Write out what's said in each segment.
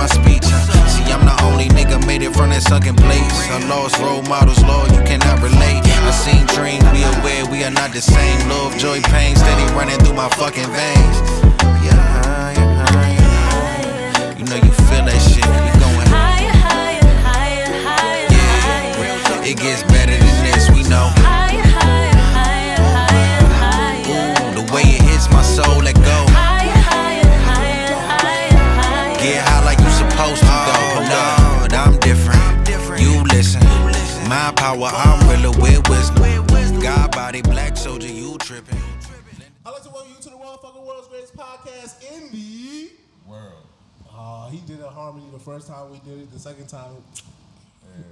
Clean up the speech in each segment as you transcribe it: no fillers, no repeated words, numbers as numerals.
speech. See, I'm the only nigga made it from that sunken place. I lost role models, Lord, you cannot relate. I seen dreams, be aware we are not the same. Love, joy, pain, steady running through my fucking veins. Yeah, you know you feel that shit. We going higher, higher, higher, higher. Yeah, it gets better than this, we know. Higher, higher, higher, higher, higher. Ooh, the way it hits my soul, let go. Higher, higher, higher, higher, higher. Get high like you supposed to go. Lord, I'm different. You listen. My power, I'm realer with wisdom. God body, black soldier, you tripping. I'd like to welcome you to the world's greatest podcast in the world. He did a harmony the first time we did it. The second time,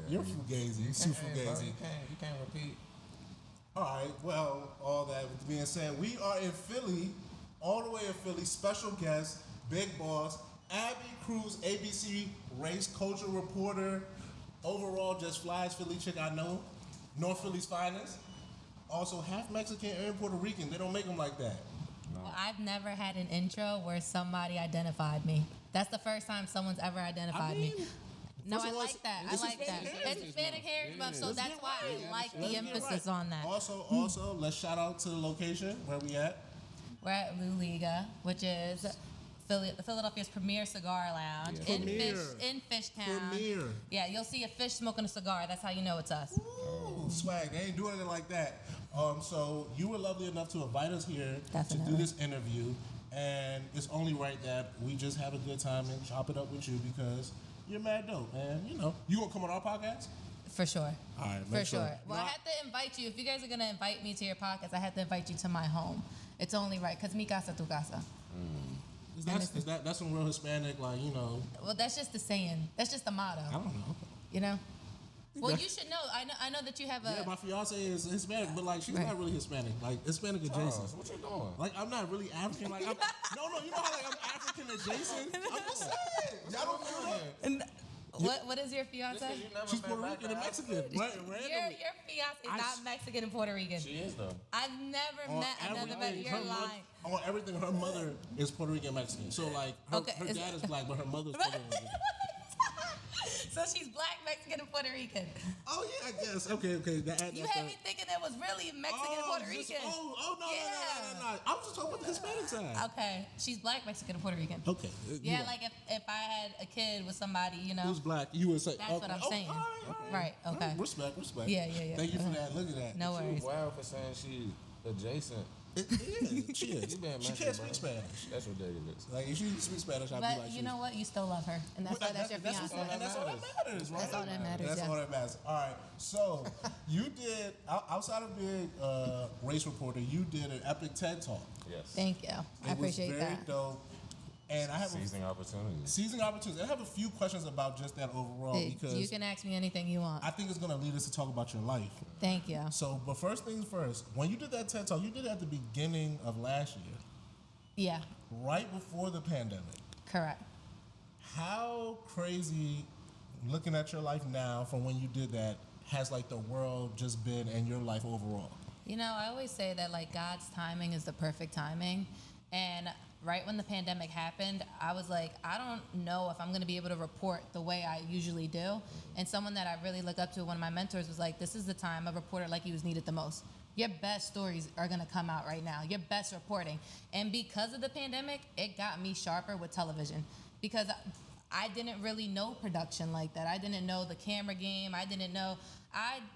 you're fugazi. You're too fugazi. You can't repeat. All right. Well, all that being said, we are in Philly, all the way in Philly. Special guest, big boss, Abby Cruz, ABC race culture reporter. Overall, just flies Philly chick I know. North Philly's finest. Also, half Mexican and Puerto Rican. They don't make them like that. No. Well, I've never had an intro where somebody identified me. That's the first time someone's ever identified me. No, I like that. I like that. It's Hispanic Heritage Month, so that's why I like the emphasis on that. Also, let's shout out to the location. Where we at? We're at Louliga, which is Philadelphia's premier cigar lounge in Fishtown. Premier. Yeah, you'll see a fish smoking a cigar. That's how you know it's us. Ooh, swag. They ain't doing it like that. So you were lovely enough to invite us here to do this interview, and it's only right that we just have a good time and chop it up with you because you're mad dope, man. You know, you gonna come on our podcast? For sure. All right, for sure. Well, I had to invite you. If you guys are gonna invite me to your podcast, I had to invite you to my home. It's only right, cause mi casa tu casa. That's some real Hispanic, like, you know. Well, that's just the saying. That's just the motto. I don't know. You know. Well, you should know. I know that you have a. Yeah, my fiance is Hispanic, but like she's not really Hispanic. Like Hispanic adjacent. What you doing? Like I'm not really African. Like I'm, no. You know how like I'm African adjacent. I'm just saying. Y'all don't feel that. What is your fiance? She's Puerto Rican and Mexican. Your fiance is not Mexican and Puerto Rican. She is though. I've never met another Mexican. You're lying. On everything, her mother is Puerto Rican Mexican. So like her dad is black, but her mother's Puerto Rican. So she's black, Mexican, and Puerto Rican. Oh yeah, I guess. Okay. You had me thinking it was really Mexican and Puerto Rican. No. I was just talking about the Hispanic side. Okay, she's black, Mexican, and Puerto Rican. Okay. Yeah, like if I had a kid with somebody, you know, who's black, you would say. That's what I'm saying. Right. Okay. Respect. Yeah. Thank you for that. Look at that. No worries. She's wild for saying she's adjacent. She is. She can't speak Spanish. That's ridiculous. Like if she speak Spanish, I'd be like. But you know what? You still love her, and that's why that's your fiance. And that's all that matters, right? That's all that matters. That's all that matters. All right. So you did outside of being a race reporter, you did an epic TED Talk. Yes. Thank you. I appreciate that. It was very dope. And I have seizing opportunities. Seizing opportunities. I have a few questions about just that overall because you can ask me anything you want. I think it's going to lead us to talk about your life. Thank you. So, but first things first. When you did that TED Talk, you did it at the beginning of last year. Yeah. Right before the pandemic. Correct. How crazy, looking at your life now from when you did that, has like the world just been and your life overall? You know, I always say that like God's timing is the perfect timing, and right when the pandemic happened, I was like, I don't know if I'm going to be able to report the way I usually do. And someone that I really look up to, one of my mentors, was like, this is the time a reporter like you is needed the most. Your best stories are going to come out right now, your best reporting. And because of the pandemic, it got me sharper with television because I didn't really know production like that. I didn't know the camera game. I didn't know.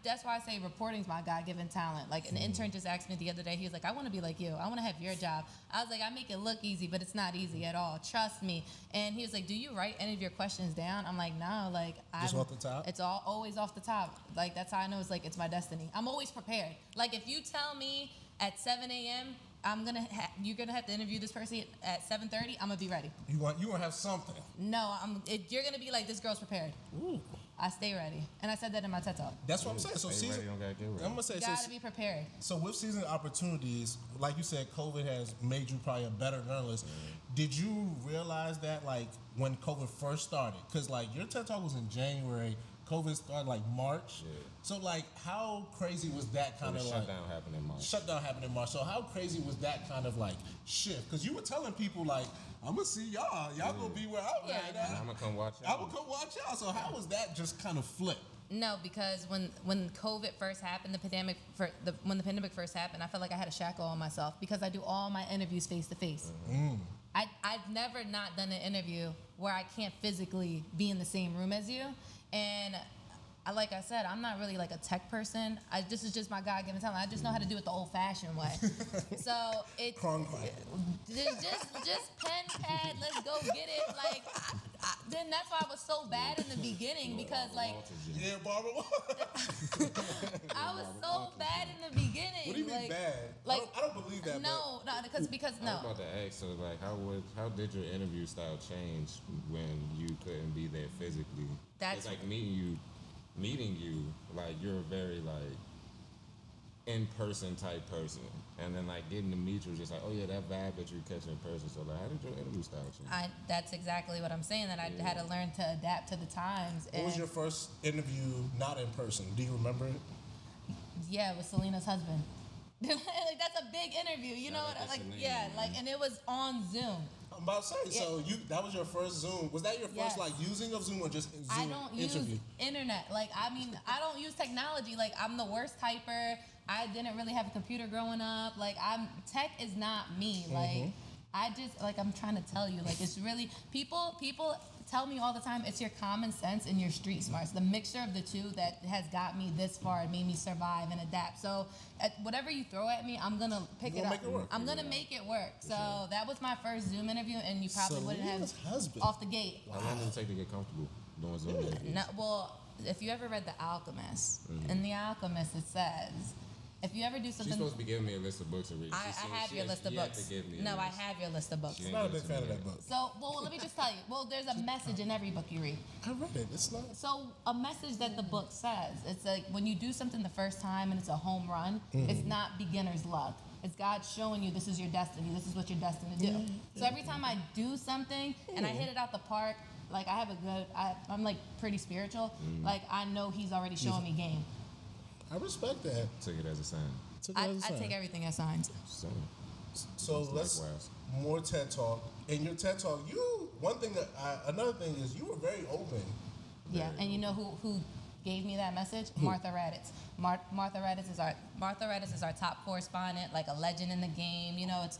That's why I say reporting's my God-given talent. Like an intern just asked me the other day, he was like, I want to be like you. I want to have your job. I was like, I make it look easy, but it's not easy at all. Trust me. And he was like, do you write any of your questions down? I'm like, no. Like, just off the top? It's always off the top. Like, that's how I know it's my destiny. I'm always prepared. Like, if you tell me at 7 a.m., you're gonna have to interview this person at 7:30. I'm gonna be ready. You gonna have something? No, you're gonna be like, this girl's prepared. Ooh. I stay ready, and I said that in my TED Talk. That's what I'm saying. So I'm gonna say, you gotta be prepared. So with seizing opportunities, like you said, COVID has made you probably a better journalist. Did you realize that, like, when COVID first started? Because like your TED Talk was in January. COVID started like March. Yeah. So like, how crazy was that kind of like? Shutdown happened in March. Shutdown happened in March. So how crazy was that kind of like shift? Because you were telling people like, I'm gonna see y'all. Y'all gonna be where I'm at. And I'm gonna come watch y'all. I'm gonna come watch y'all. So how was that just kind of flipped? No, because when COVID first happened, when the pandemic first happened, I felt like I had a shackle on myself because I do all my interviews face to face. I've never not done an interview where I can't physically be in the same room as you, and like I said, I'm not really like a tech person. This is just my God-given talent. I just know how to do it the old-fashioned way. So it's just pen, pad, let's go get it. Like, then that's why I was so bad in the beginning because like, Yeah, Barbara. I was so bad in the beginning. What do you mean like, bad? Like, I don't believe that. No, because I was about to ask, so like, how did your interview style change when you couldn't be there physically? That's- it's like meeting you, like you're a very like in-person type person, and then like getting to meet you was just like, oh yeah, that vibe that you catch in person. So like, how did your interview style change? That's exactly what I'm saying. That I had to learn to adapt to the times. What was your first interview not in person? Do you remember it? Yeah, with Selena's husband. Like that's a big interview, you know what? Like yeah, like and it was on Zoom. I'm about to say, so that was your first Zoom. Was that your first Yes. like using of Zoom or just Zoom I don't interview? use internet. Like I mean, I don't use technology. Like I'm the worst typer. I didn't really have a computer growing up. Like tech is not me. Like I just like I'm trying to tell you. Like it's really people tell me all the time it's your common sense and your street smarts. The mixture of the two that has got me this far and made me survive and adapt. So whatever you throw at me, I'm gonna pick it up. Make it work. I'm gonna make it work. So that was my first Zoom interview, and you probably wouldn't have Selena's husband. off the gate. How long did it take to get comfortable doing Zoom interviews? No, well, if you ever read The Alchemist, in The Alchemist it says, if you ever do She's something, supposed to be giving me a list of books to read. I have your list of books. No, I have your list of books. She I'm ain't not a give big it to fan me of that yet. book. So, well, let me just tell you. Well, there's a message in every book you read. I read it. It's not. So, a message that the book says, it's like when you do something the first time and it's a home run, it's not beginner's luck. It's God showing you this is your destiny. This is what you're destined to do. So every time I do something and I hit it out the park, like I'm like pretty spiritual. Like I know He's already showing me game. I respect that. Took it as a sign. I take everything as signs. So let's Likewise. more TED Talk. In your TED Talk, another thing is you were very open. Yeah, and you know who gave me that message? Martha Raddatz. Martha Raddatz is our top correspondent, like a legend in the game. You know, it's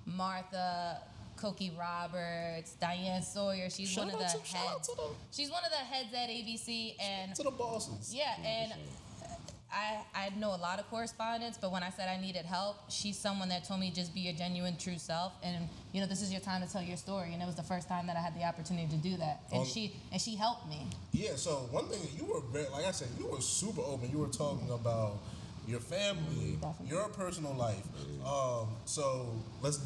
Martha, Cokie Roberts, Diane Sawyer. She's one of the heads. She's one of the heads at ABC, and To the bosses. yeah, and I know a lot of correspondents, but when I said I needed help, she's someone that told me just be your genuine, true self, and you know this is your time to tell your story. And it was the first time that I had the opportunity to do that, and she helped me. Yeah. So one thing you were very, like I said, you were super open. You were talking about your family, Definitely. your personal life. So let's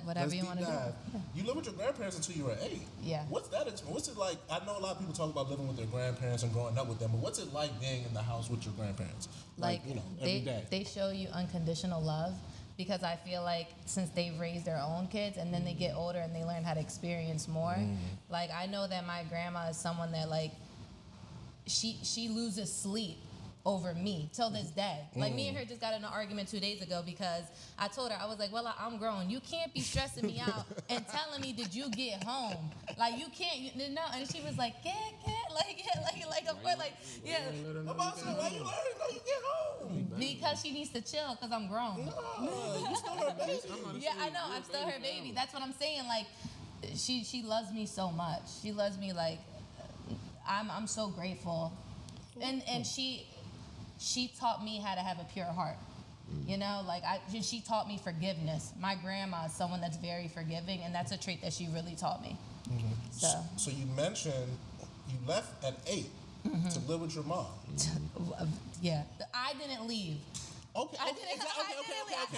Whatever you wanna do. dive. Yeah. You lived with your grandparents until you were 8. Yeah. What's that? What's it like? I know a lot of people talk about living with their grandparents and growing up with them, but what's it like being in the house with your grandparents? Like every day. they show you unconditional love, because I feel like since they've raised their own kids and then they get older and they learn how to experience more. Like I know that my grandma is someone that like she loses sleep over me till this day. Like me and her just got in an argument 2 days ago because I told her, I was like, well, I'm grown. You can't be stressing me out and telling me, did you get home? Like you can't, no. And she was like, of course, like, yeah. I'm about to say, why you learning? No, you get home. Because she needs to chill because I'm grown. No, you still her baby. Yeah, I know. I'm still her baby. That's what I'm saying. Like, she loves me so much. She loves me like, I'm so grateful. And she taught me how to have a pure heart. You know, like she taught me forgiveness. My grandma is someone that's very forgiving, and that's a trait that she really taught me. So you mentioned you left at 8 to live with your mom. Yeah, I didn't leave. Okay. I didn't leave.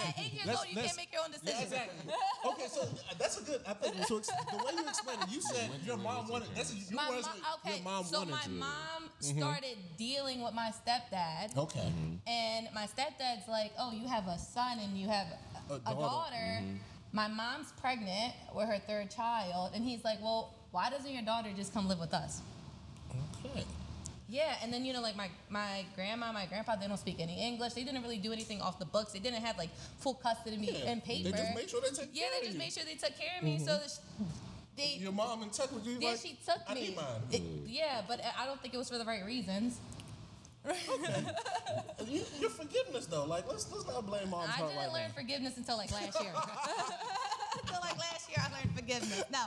At 8 years old, you can't make your own decisions. Yeah, exactly. Okay, so that's a good. I think so. The way you explained it, you said your mom wanted. That's your My words. mom, Your mom so wanted my you. mom started dealing with my stepdad. Okay. And my stepdad's like, oh, you have a son and you have a daughter. My mom's pregnant with her third child. And he's like, well, why doesn't your daughter just come live with us? Okay. Yeah, and then like my grandma, my grandpa, they don't speak any English. They didn't really do anything off the books. They didn't have like full custody of me and paper. They just made sure they took care of they you. just made sure they took care of me. So Your mom in touch with you? yeah, like, she took I me. need mine. Yeah, but I don't think it was for the right reasons. Your forgiveness though, like let's not blame mom's I heart didn't right learn now. forgiveness until like last year. Until like last year, I learned forgiveness. No,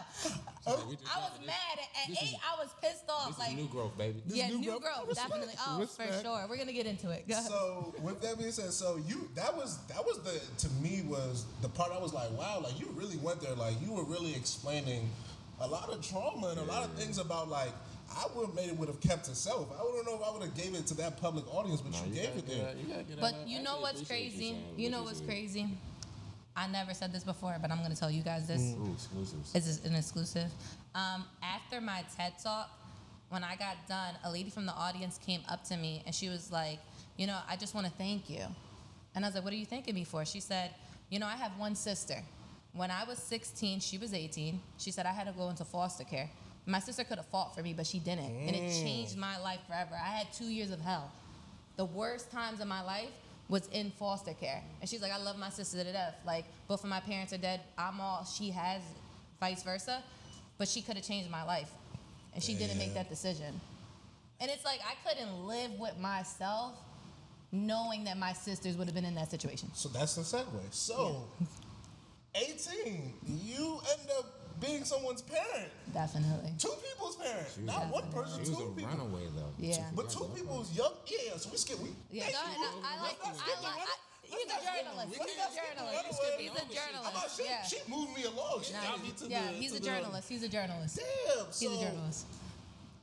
I was mad at 8. I was pissed off. This is new growth, baby. Yeah, new new growth. growth, definitely. Oh, Respect. for sure. We're gonna get into it. Go ahead. So with that being said, so that was the to me was the part I was like, wow, like you really went there, like you were really explaining a lot of trauma and a lot of things about like I would have kept to self. I don't know if I would have gave it to that public audience, but you gave it there. But you know what's crazy? You know what's crazy? I never said this before, but I'm going to tell you guys this. Ooh, exclusives. This is an exclusive. After my TED Talk, when I got done, a lady from the audience came up to me and she was like, I just want to thank you. And I was like, what are you thanking me for? She said, I have one sister. When I was 16, she was 18. She said I had to go into foster care. My sister could have fought for me, but she didn't. And it changed my life forever. I had 2 years of hell. The worst times of my life was in foster care. And she's like, I love my sister to death. Like, both of my parents are dead. I'm all she has, vice versa. But she could have changed my life. And she didn't make that decision. And it's like, I couldn't live with myself knowing that my sisters would have been in that situation. So that's the segue. So 18, you end up being someone's parent. Definitely. 2 people's parent. Not one person, She was 2 a people. runaway though. Yeah. But 2 people's young. Yeah, so we skip. Yeah, go ahead. He's a journalist. He's a journalist. Yeah. She moved me along. She got me to Yeah, the. he's to a the- journalist. He's a journalist. Damn. He's a journalist.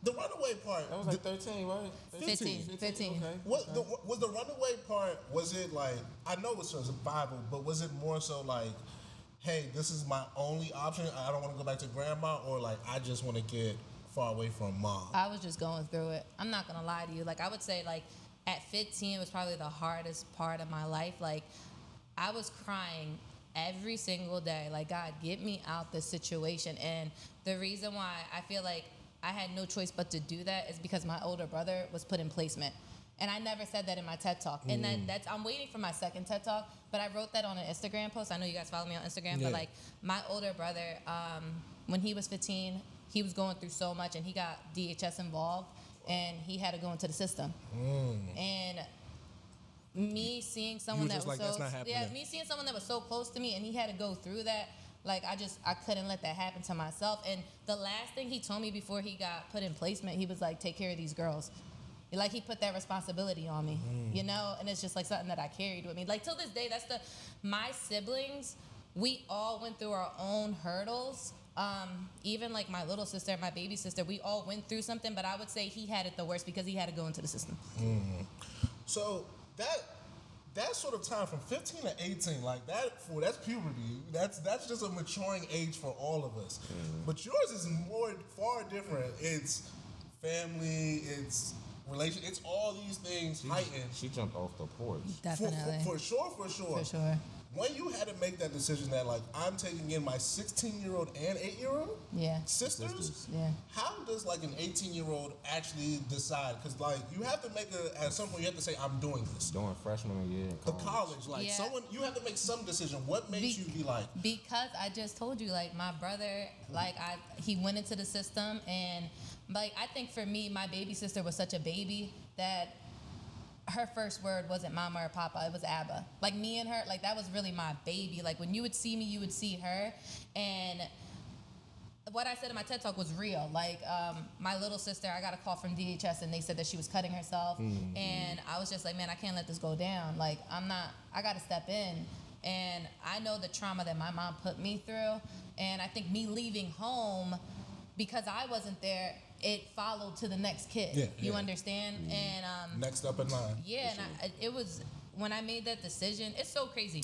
The runaway part. That was like 13, right? 15. Okay. Was the runaway part? Was it like I know it's a survival, but was it more so like, hey, this is my only option. I don't want to go back to grandma, or like I just want to get far away from mom. I was just going through it. I'm not gonna lie to you. Like I would say, like at 15 was probably the hardest part of my life. Like I was crying every single day. Like God, get me out this situation. And the reason why I feel like I had no choice but to do that is because my older brother was put in placement. And I never said that in my TED Talk. And then I'm waiting for my second TED Talk, but I wrote that on an Instagram post. I know you guys follow me on Instagram, but like my older brother, when he was 15, he was going through so much and he got DHS involved and he had to go into the system. And me seeing someone that was me seeing someone that was so close to me and he had to go through that, like I couldn't let that happen to myself. And the last thing he told me before he got put in placement, he was like, take care of these girls. Like he put that responsibility on me, and it's just like something that I carried with me. Like till this day, my siblings, we all went through our own hurdles. Even like my little sister, my baby sister, we all went through something, but I would say he had it the worst because he had to go into the system. So that sort of time from 15 to 18, like that's puberty. That's just a maturing age for all of us. But yours is far different. It's family, it's relation, it's all these things heightened. She jumped off the porch. Definitely. For sure. For sure. When you had to make that decision that like I'm taking in my 16-year-old and 8-year-old sisters, how does like an 18-year-old actually decide? Because like you have to make at some point you have to say I'm doing this. Doing freshman year in The college. college, someone you have to make some decision. What makes you be like? Because I just told you, like my brother, he went into the system and like I think for me, my baby sister was such a baby that her first word wasn't mama or papa, it was Abba. Like me and her, like that was really my baby. Like when you would see me, you would see her. And what I said in my TED Talk was real. Like my little sister, I got a call from DHS and they said that she was cutting herself. And I was just like, man, I can't let this go down. Like I gotta step in. And I know the trauma that my mom put me through. And I think me leaving home, because I wasn't there, it followed to the next kid. You understand? And next up in line. Yeah, and it was when I made that decision. It's so crazy.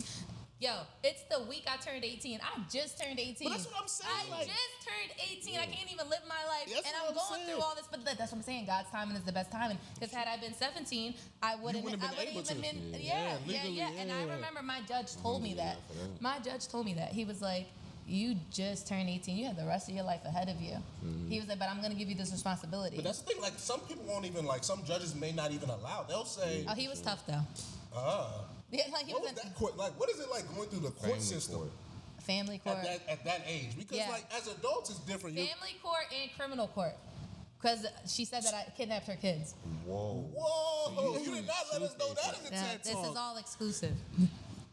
Yo, it's the week I turned 18. I just turned 18. But that's what I'm saying. I just turned 18. I can't even live my life, That's and what I'm going through all this. But that's what I'm saying. God's timing is the best timing. Because had I been 17, I wouldn't even been. Yeah. And I remember my judge told me that. My judge told me that. He was like, you just turned 18. You have the rest of your life ahead of you. He was like, but I'm going to give you this responsibility. But that's the thing. Like, some people won't even, like, some judges may not even allow. They'll say, Oh, he was tough, though. Yeah, like he what was was in that court? Like, what is it like going through the court Family system court. family court. at that age? Because, Yeah. like, as adults, it's different. Family court and criminal court. Because she said that I kidnapped her kids. Whoa! You did not let us know that in the TED This Talk. is all exclusive.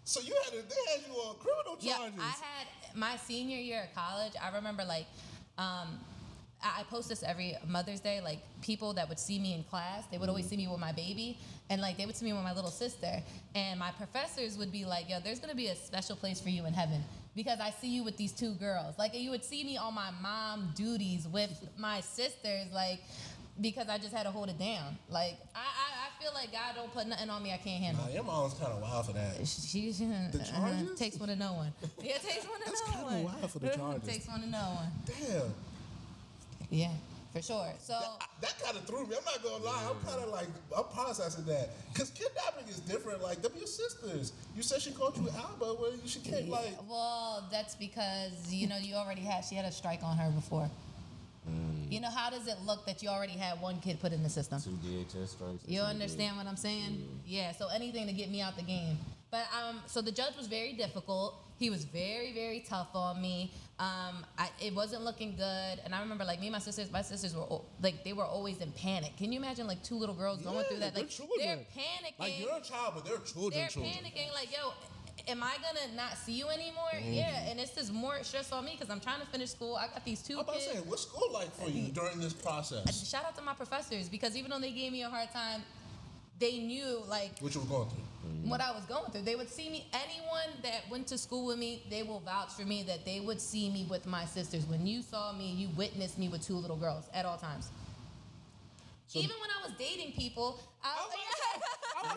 So they had you on criminal Yeah, charges. I had my senior year of college. I remember I post this every Mother's Day. Like people that would see me in class, they would always see me with my baby, and like they would see me with my little sister. And my professors would be like, "Yo, there's gonna be a special place for you in heaven because I see you with these two girls." Like you would see me on my mom duties with my sisters, like because I just had to hold it down. Like I feel like God don't put nothing on me I can't handle. Nah, your mom's kind of wild for that. She The charges? takes one to know one. Yeah, takes one to That's know kinda one. wild for the charges. Takes one to know one. Damn. Yeah, for sure. So That kind of threw me. I'm not gonna lie. I'm kind of like, I'm processing that. Because kidnapping is different. Like, them your sisters. You said she called you Alba. Well, she can't, like. well, that's because you already she had a strike on her before. You know, how does it look that you already had one kid put in the system? 2 DHS strikes. You understand what I'm saying? Yeah, so anything to get me out the game. But so the judge was very difficult. He was very, very tough on me. It wasn't looking good. And I remember, like, me and my sisters were, like, they were always in panic. Can you imagine, like, 2 little girls going through that? they're Like, children. they're panicking. Like, you're a child, but they're children. They're panicking, like, yo, am I gonna not see you anymore? Yeah, and it's just more stress on me because I'm trying to finish school. I got these 2 I'm about to kids. say, what's school like for you during this process? Shout out to my professors because even though they gave me a hard time, they knew, like, What you were going through? what I was going through. They would see me, anyone that went to school with me, they will vouch for me that they would see me with my sisters. When you saw me, you witnessed me with 2 little girls at all times. So- Even when I was dating people, I was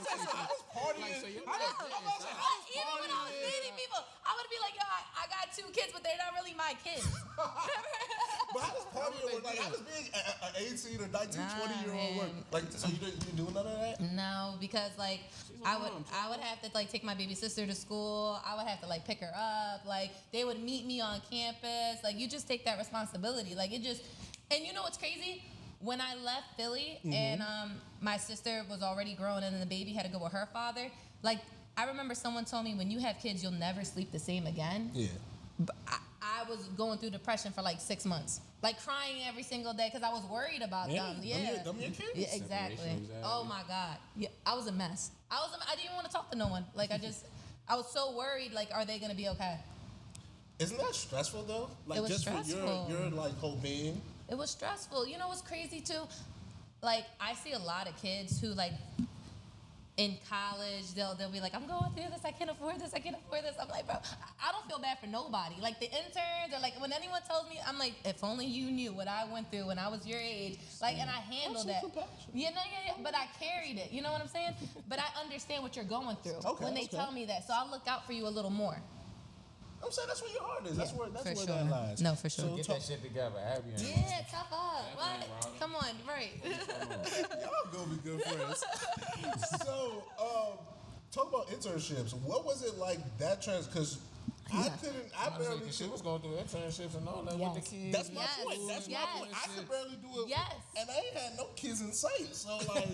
partying. so you're I was even when I was dating people, I would be like, yo, I got 2 kids, but they're not really my kids. But how does partying work? Like, how does being an 18 or 19, 20-year-old work? Like, so you didn't do none of that? No, because like I would have to like take my baby sister to school. I would have to like pick her up. Like they would meet me on campus. Like you just take that responsibility. Like it just, and you know what's crazy? When I left Philly and my sister was already grown and then the baby had to go with her father. Like I remember someone told me when you have kids, you'll never sleep the same again. Yeah. But I was going through depression for like 6 months, like crying every single day because I was worried about them. Yeah, Them your kids? yeah, exactly. Separation anxiety. Oh my God, yeah, I was a mess. I didn't even want to talk to no one. Like I was so worried. Like, are they gonna be okay? Isn't that stressful though? Like It was just stressful. for your like whole being. It was stressful. You know what's crazy too? Like I see a lot of kids who like in college they'll be like, I'm going through this, I can't afford this. I'm like, bro, I don't feel bad for nobody. Like the interns or like when anyone tells me, I'm like, if only you knew what I went through when I was your age. Like and I handled that. Yeah, but I carried it. You know what I'm saying? But I understand what you're going through when they tell me that. So I'll look out for you a little more. I'm saying that's where your heart is. That's Yeah, where for sure. that lies. No, for sure. So Get that shit together, Abby. Yeah, tough up. ain't What? wrong. Come on, right. y'all gonna be good friends. So, talk about internships. What was it like that trans? Because I barely. She was going through internships and all that Yes. with the kids. That's my Yes, point. That's yes. my point. I could barely do it. Yes. And I ain't had no kids in sight. So like,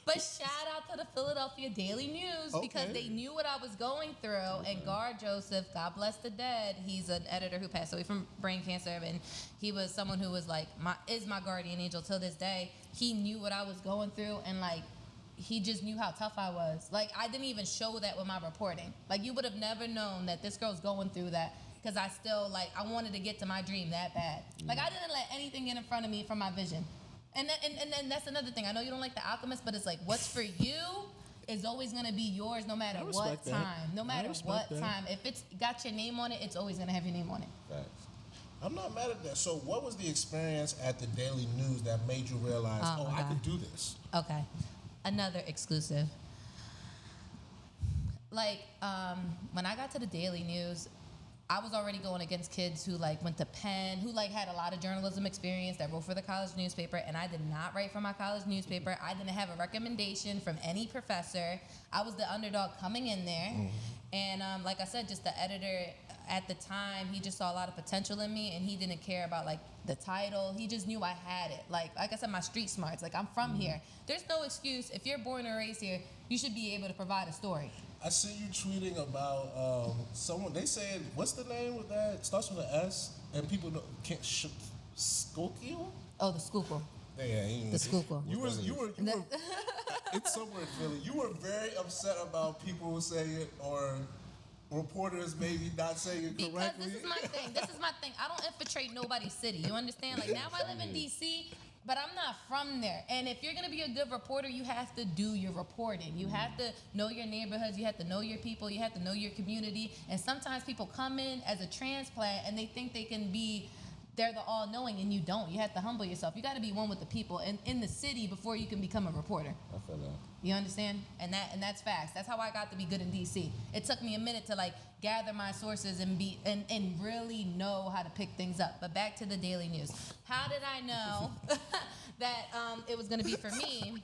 But shout out to the Philadelphia Daily News because Okay. they knew what I was going through. And Gar Joseph, God bless the dead, he's an editor who passed away from brain cancer, and he was someone who was like my guardian angel till this day. He knew what I was going through, and like he just knew how tough I was. Like I didn't even show that with my reporting. Like you would have never known that this girl's going through that. Because I still I wanted to get to my dream that bad. Like I didn't let anything get in front of me from my vision. And then that's another thing. I know you don't like The Alchemist, but it's like what's for you is always gonna be yours no matter what respect that. time. No I matter respect what that. time. If it's got your name on it, it's always gonna have your name on it. Facts. I'm not mad at that. So, what was the experience at the Daily News that made you realize, Oh, my I could God. do this? Okay. Another exclusive. Like, when I got to the Daily News, I was already going against kids who went to Penn, who had a lot of journalism experience that wrote for the college newspaper, and I did not write for my college newspaper. I didn't have a recommendation from any professor. I was the underdog coming in there. And like I said, just the editor, at the time, he just saw a lot of potential in me, and he didn't care about like the title. He just knew I had it. Like I said, my street smarts. Like, I'm from here. There's no excuse. If you're born and raised here, you should be able to provide a story. I see you tweeting about someone. They said, what's the name of that? It starts with an S, and people can't. Skokie? Oh, the Schuylkill. Yeah, The Schuylkill. You were. It's somewhere in Philly. You were very upset about people saying it or reporters maybe not saying it correctly. Because this is my thing. I don't infiltrate nobody's city. You understand? Like, now I live in D.C., but I'm not from there. And if you're going to be a good reporter, you have to do your reporting. You have to know your neighborhoods. You have to know your people. You have to know your community. And sometimes people come in as a transplant and they think they can be, they're the all-knowing, and you don't. You have to humble yourself. You got to be one with the people in the city before you can become a reporter. I feel that. You understand? And that's facts. That's how I got to be good in D.C. It took me a minute to like gather my sources and really know how to pick things up. But back to the daily news. How did I know that it was going to be for me?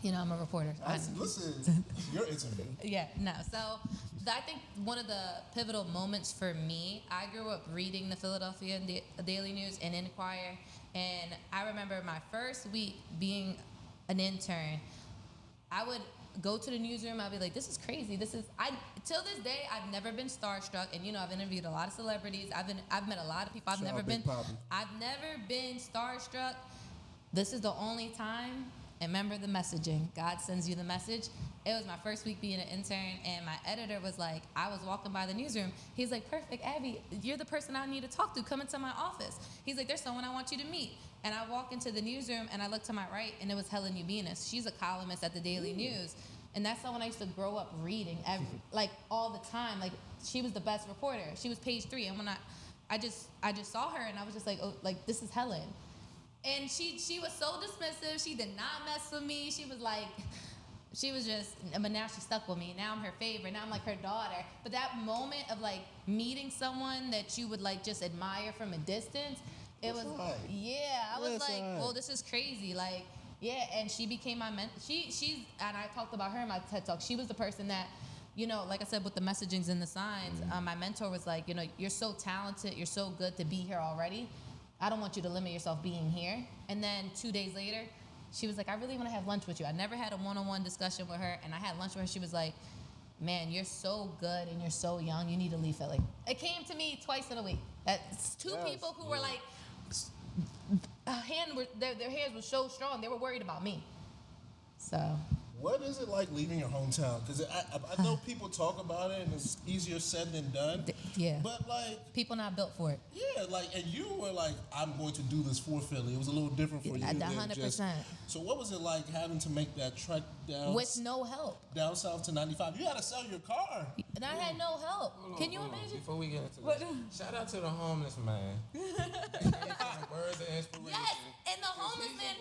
You know, I'm a reporter. Listen, your interview. Yeah, no. So I think one of the pivotal moments for me, I grew up reading the Philadelphia Daily News and Inquirer, and I remember my first week being an intern. I would go to the newsroom. I'd be like, "This is crazy. Till this day, I've never been starstruck." And you know, I've interviewed a lot of celebrities. I've met a lot of people. I've never been starstruck. This is the only time. And remember the messaging. God sends you the message. It was my first week being an intern, and my editor was like, I was walking by the newsroom. He's like, "Perfect, Abby, you're the person I need to talk to. Come into my office." He's like, "There's someone I want you to meet." And I walk into the newsroom, and I look to my right, and it was Helen Ubinas. She's a columnist at the Daily News. And that's someone I used to grow up reading all the time. Like, she was the best reporter. She was page 3. And when I just saw her, and I was just like, oh, like, this is Helen. And she was so dismissive. She did not mess with me. She was just, but now she's stuck with me. Now I'm her favorite. Now I'm like her daughter. But that moment of like meeting someone that you would like just admire from a distance, I was like, well, this is crazy. Like, yeah, and she became my mentor. She's, and I talked about her in my TED Talk. She was the person that, you know, like I said, with the messagings and the signs, my mentor was like, you know, you're so talented. You're so good to be here already. I don't want you to limit yourself being here. And then 2 days later, she was like, I really want to have lunch with you. I never had a one-on-one discussion with her, and I had lunch with her. She was like, man, you're so good and you're so young. You need to leave Philly. It came to me twice in a week. That's two people who were like, their hands were so strong. They were worried about me. So. What is it like leaving your hometown? Because I know people talk about it and it's easier said than done. Yeah. But like. People not built for it. Yeah, like, and you were like, I'm going to do this for Philly. It was a little different for you. 100%. So what was it like having to make that trek down? With no help. Down south to 95. You had to sell your car. And I had no help. Can you imagine? Before we get into this, shout out to the homeless man. Words of inspiration. Yes, and the homeless man.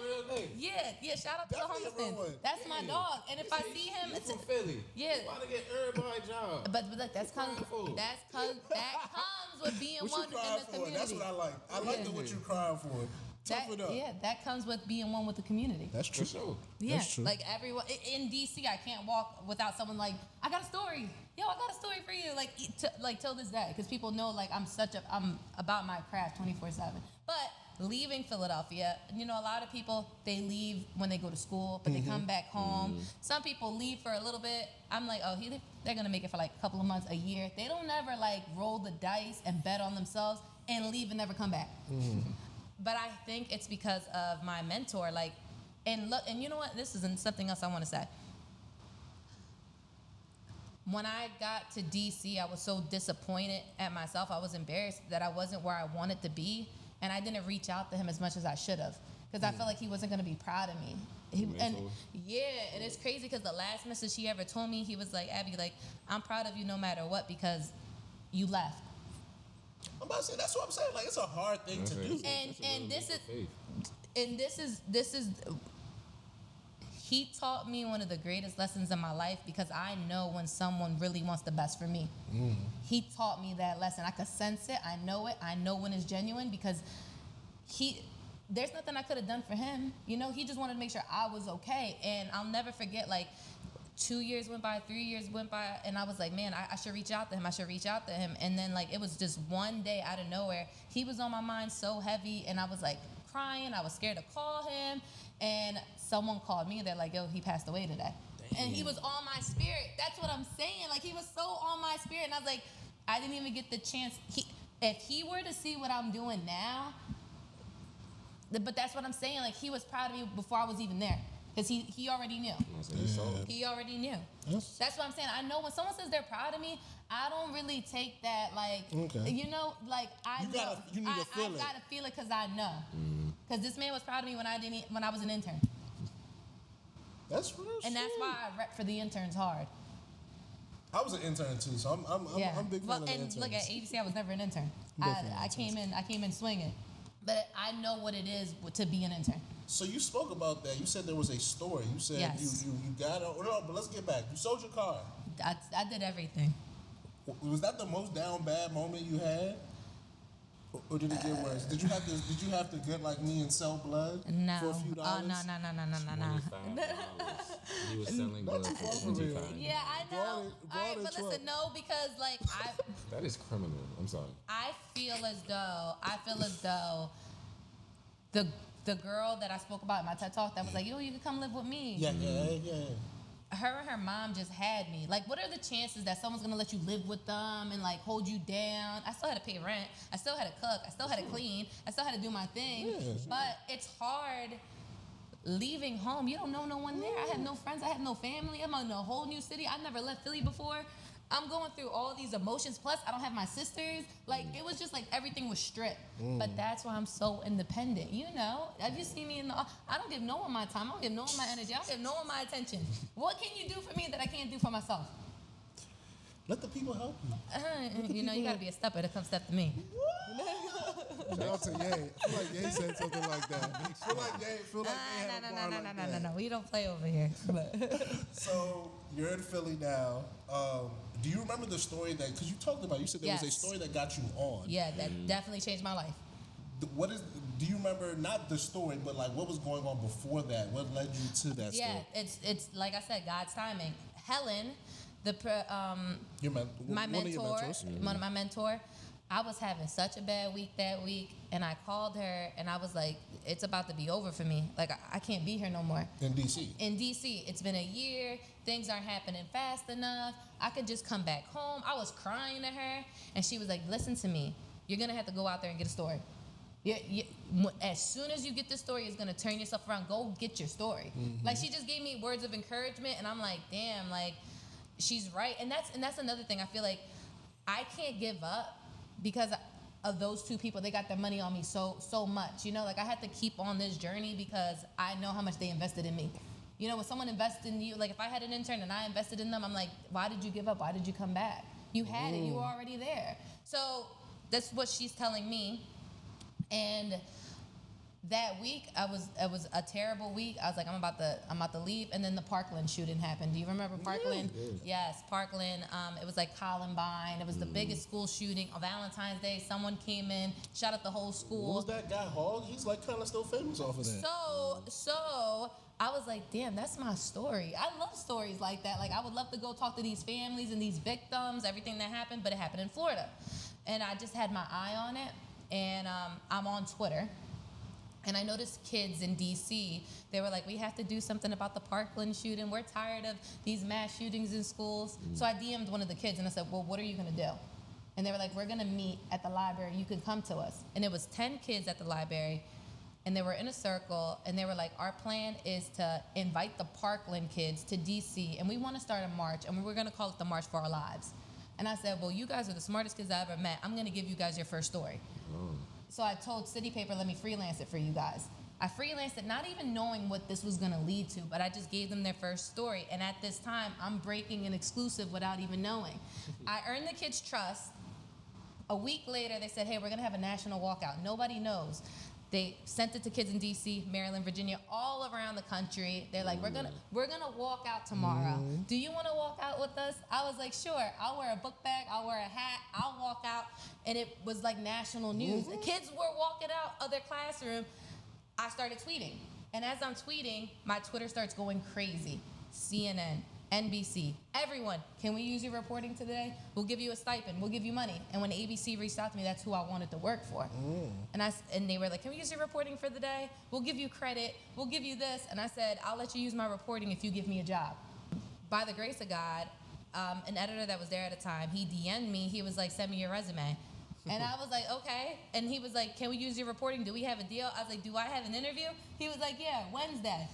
Yeah, shout out to the homeless man. That's my dog. And if I see him, it's from Philly. Yeah. You want to get everybody a job. But look, that comes with being one in the community. That's what I like. I like what you're crying for. Tough it up. Yeah, that comes with being one with the community. That's true. For sure. Yeah, that's true. Like everyone in DC, I can't walk without someone like, I got a story. Yo, I got a story for you. Like till this day, because people know like I'm about my craft 24/7. But leaving Philadelphia, you know, a lot of people, they leave when they go to school, but they come back home. Some people leave for a little bit. I'm like, oh, they're gonna make it for like a couple of months, a year. They don't ever like roll the dice and bet on themselves and leave and never come back. But I think it's because of my mentor. Like, and look, and you know what? This isn't something else I want to say. When I got to DC, I was so disappointed at myself. I was embarrassed that I wasn't where I wanted to be. And I didn't reach out to him as much as I should have, because I felt like he wasn't going to be proud of me. And it's crazy because the last message he ever told me, he was like, Abby, like, I'm proud of you no matter what because you left. I'm about to say, that's what I'm saying. Like, it's a hard thing to do. And this is he taught me one of the greatest lessons in my life, because I know when someone really wants the best for me. He taught me that lesson. I could sense it. I know it. I know when it's genuine, because there's nothing I could have done for him. You know, he just wanted to make sure I was okay. And I'll never forget, like, 2 years went by, 3 years went by, and I was like, man, I should reach out to him. I should reach out to him. And then, like, it was just one day out of nowhere. He was on my mind so heavy, and I was, like, crying. I was scared to call him. And someone called me, and they're like, yo, he passed away today. Damn. And he was on my spirit. That's what I'm saying. Like, he was so on my spirit. And I was like, I didn't even get the chance. If he were to see what I'm doing now, but that's what I'm saying. Like, he was proud of me before I was even there. Because he already knew. He already knew. Yes. That's what I'm saying. I know when someone says they're proud of me, I don't really take that like, you know, like I know. You need to feel it. I gotta feel it because I know. Because this man was proud of me when I was an intern. That's real. And that's why I rep for the interns hard. I was an intern too, so I'm a big fan of the interns. And look, at ABC, I was never an intern. I came in swinging. But I know what it is to be an intern. So you spoke about that. You said there was a story. You said yes. you got no, but let's get back. You sold your car. I did everything. Was that the most down bad moment you had? Or did it get worse? Did you have to get like me and sell blood no. for a few dollars? No. He was selling blood for $25. Yeah, I know. All right, but listen, no, because like that is criminal. I'm sorry. I feel as though the girl that I spoke about in my TED Talk that was like, yo, you can come live with me. Yeah. Her and her mom just had me. Like, what are the chances that someone's gonna let you live with them and like hold you down? I still had to pay rent. I still had to cook. I still had to clean. I still had to do my thing. Yeah, sure. But it's hard leaving home. You don't know no one there. I have no friends. I have no family. I'm in a whole new city. I never left Philly before. I'm going through all these emotions. Plus, I don't have my sisters. Like, it was just like everything was stripped. But that's why I'm so independent. You know, have you seen me I don't give no one my time. I don't give no one my energy. I don't give no one my attention. What can you do for me that I can't do for myself? Let the people help you. You know, you got to be a stepper to come step to me. Shout out to Ye. I feel like Ye said something like that. Feel like Ye No. We don't play over here. So, you're in Philly now. Do you remember the story because you talked about, you said there was a story that got you on. Yeah, that definitely changed my life. Do you remember, not the story, but like what was going on before that? What led you to that story? Yeah, it's like I said, God's timing. Helen, my mentor, one of my mentor, I was having such a bad week that week, and I called her, and I was like, it's about to be over for me. Like, I can't be here no more. In D.C.? In D.C. It's been a year. Things aren't happening fast enough. I could just come back home. I was crying to her, and she was like, listen to me. You're going to have to go out there and get a story. As soon as you get this story, it's going to turn yourself around. Go get your story. Mm-hmm. Like, she just gave me words of encouragement, and I'm like, damn, like, she's right. And that's another thing. I feel like I can't give up because of those two people. They got their money on me so much. You know, like, I had to keep on this journey because I know how much they invested in me. You know, when someone invests in you, like if I had an intern and I invested in them, I'm like, why did you give up? Why did you come back? You had it. You were already there. So that's what she's telling me. And that week, it was a terrible week. I was like, I'm about to leave. And then the Parkland shooting happened. Do you remember Parkland? Yeah. Yes, Parkland. It was like Columbine. It was the biggest school shooting on Valentine's Day. Someone came in, shot up the whole school. What was that guy, Hogg? He's like kind of still famous off of that. So I was like, damn, that's my story. I love stories like that. Like, I would love to go talk to these families and these victims, everything that happened, but it happened in Florida. And I just had my eye on it. And I'm on Twitter. And I noticed kids in D.C., they were like, we have to do something about the Parkland shooting. We're tired of these mass shootings in schools. So I DM'd one of the kids, and I said, well, what are you going to do? And they were like, we're going to meet at the library. You can come to us. And it was 10 kids at the library, and they were in a circle, and they were like, our plan is to invite the Parkland kids to D.C., and we want to start a march, and we're going to call it the March for Our Lives. And I said, well, you guys are the smartest kids I ever met. I'm going to give you guys your first story. Oh. So I told City Paper, let me freelance it for you guys. I freelanced it, not even knowing what this was going to lead to, but I just gave them their first story. And at this time, I'm breaking an exclusive without even knowing. I earned the kids' trust. A week later, they said, hey, we're going to have a national walkout. Nobody knows. They sent it to kids in D.C., Maryland, Virginia, all around the country. They're like, we're gonna walk out tomorrow. Mm-hmm. Do you want to walk out with us? I was like, sure. I'll wear a book bag. I'll wear a hat. I'll walk out. And it was like national news. Mm-hmm. The kids were walking out of their classroom. I started tweeting. And as I'm tweeting, my Twitter starts going crazy. CNN, NBC, everyone, can we use your reporting today? We'll give you a stipend, we'll give you money. And when ABC reached out to me, that's who I wanted to work for. And they were like, can we use your reporting for the day? We'll give you credit, we'll give you this. And I said, I'll let you use my reporting if you give me a job. By the grace of God, an editor that was there at the time, he DM'd me, he was like, send me your resume. And I was like, okay. And he was like, can we use your reporting? Do we have a deal? I was like, do I have an interview? He was like, yeah, Wednesday.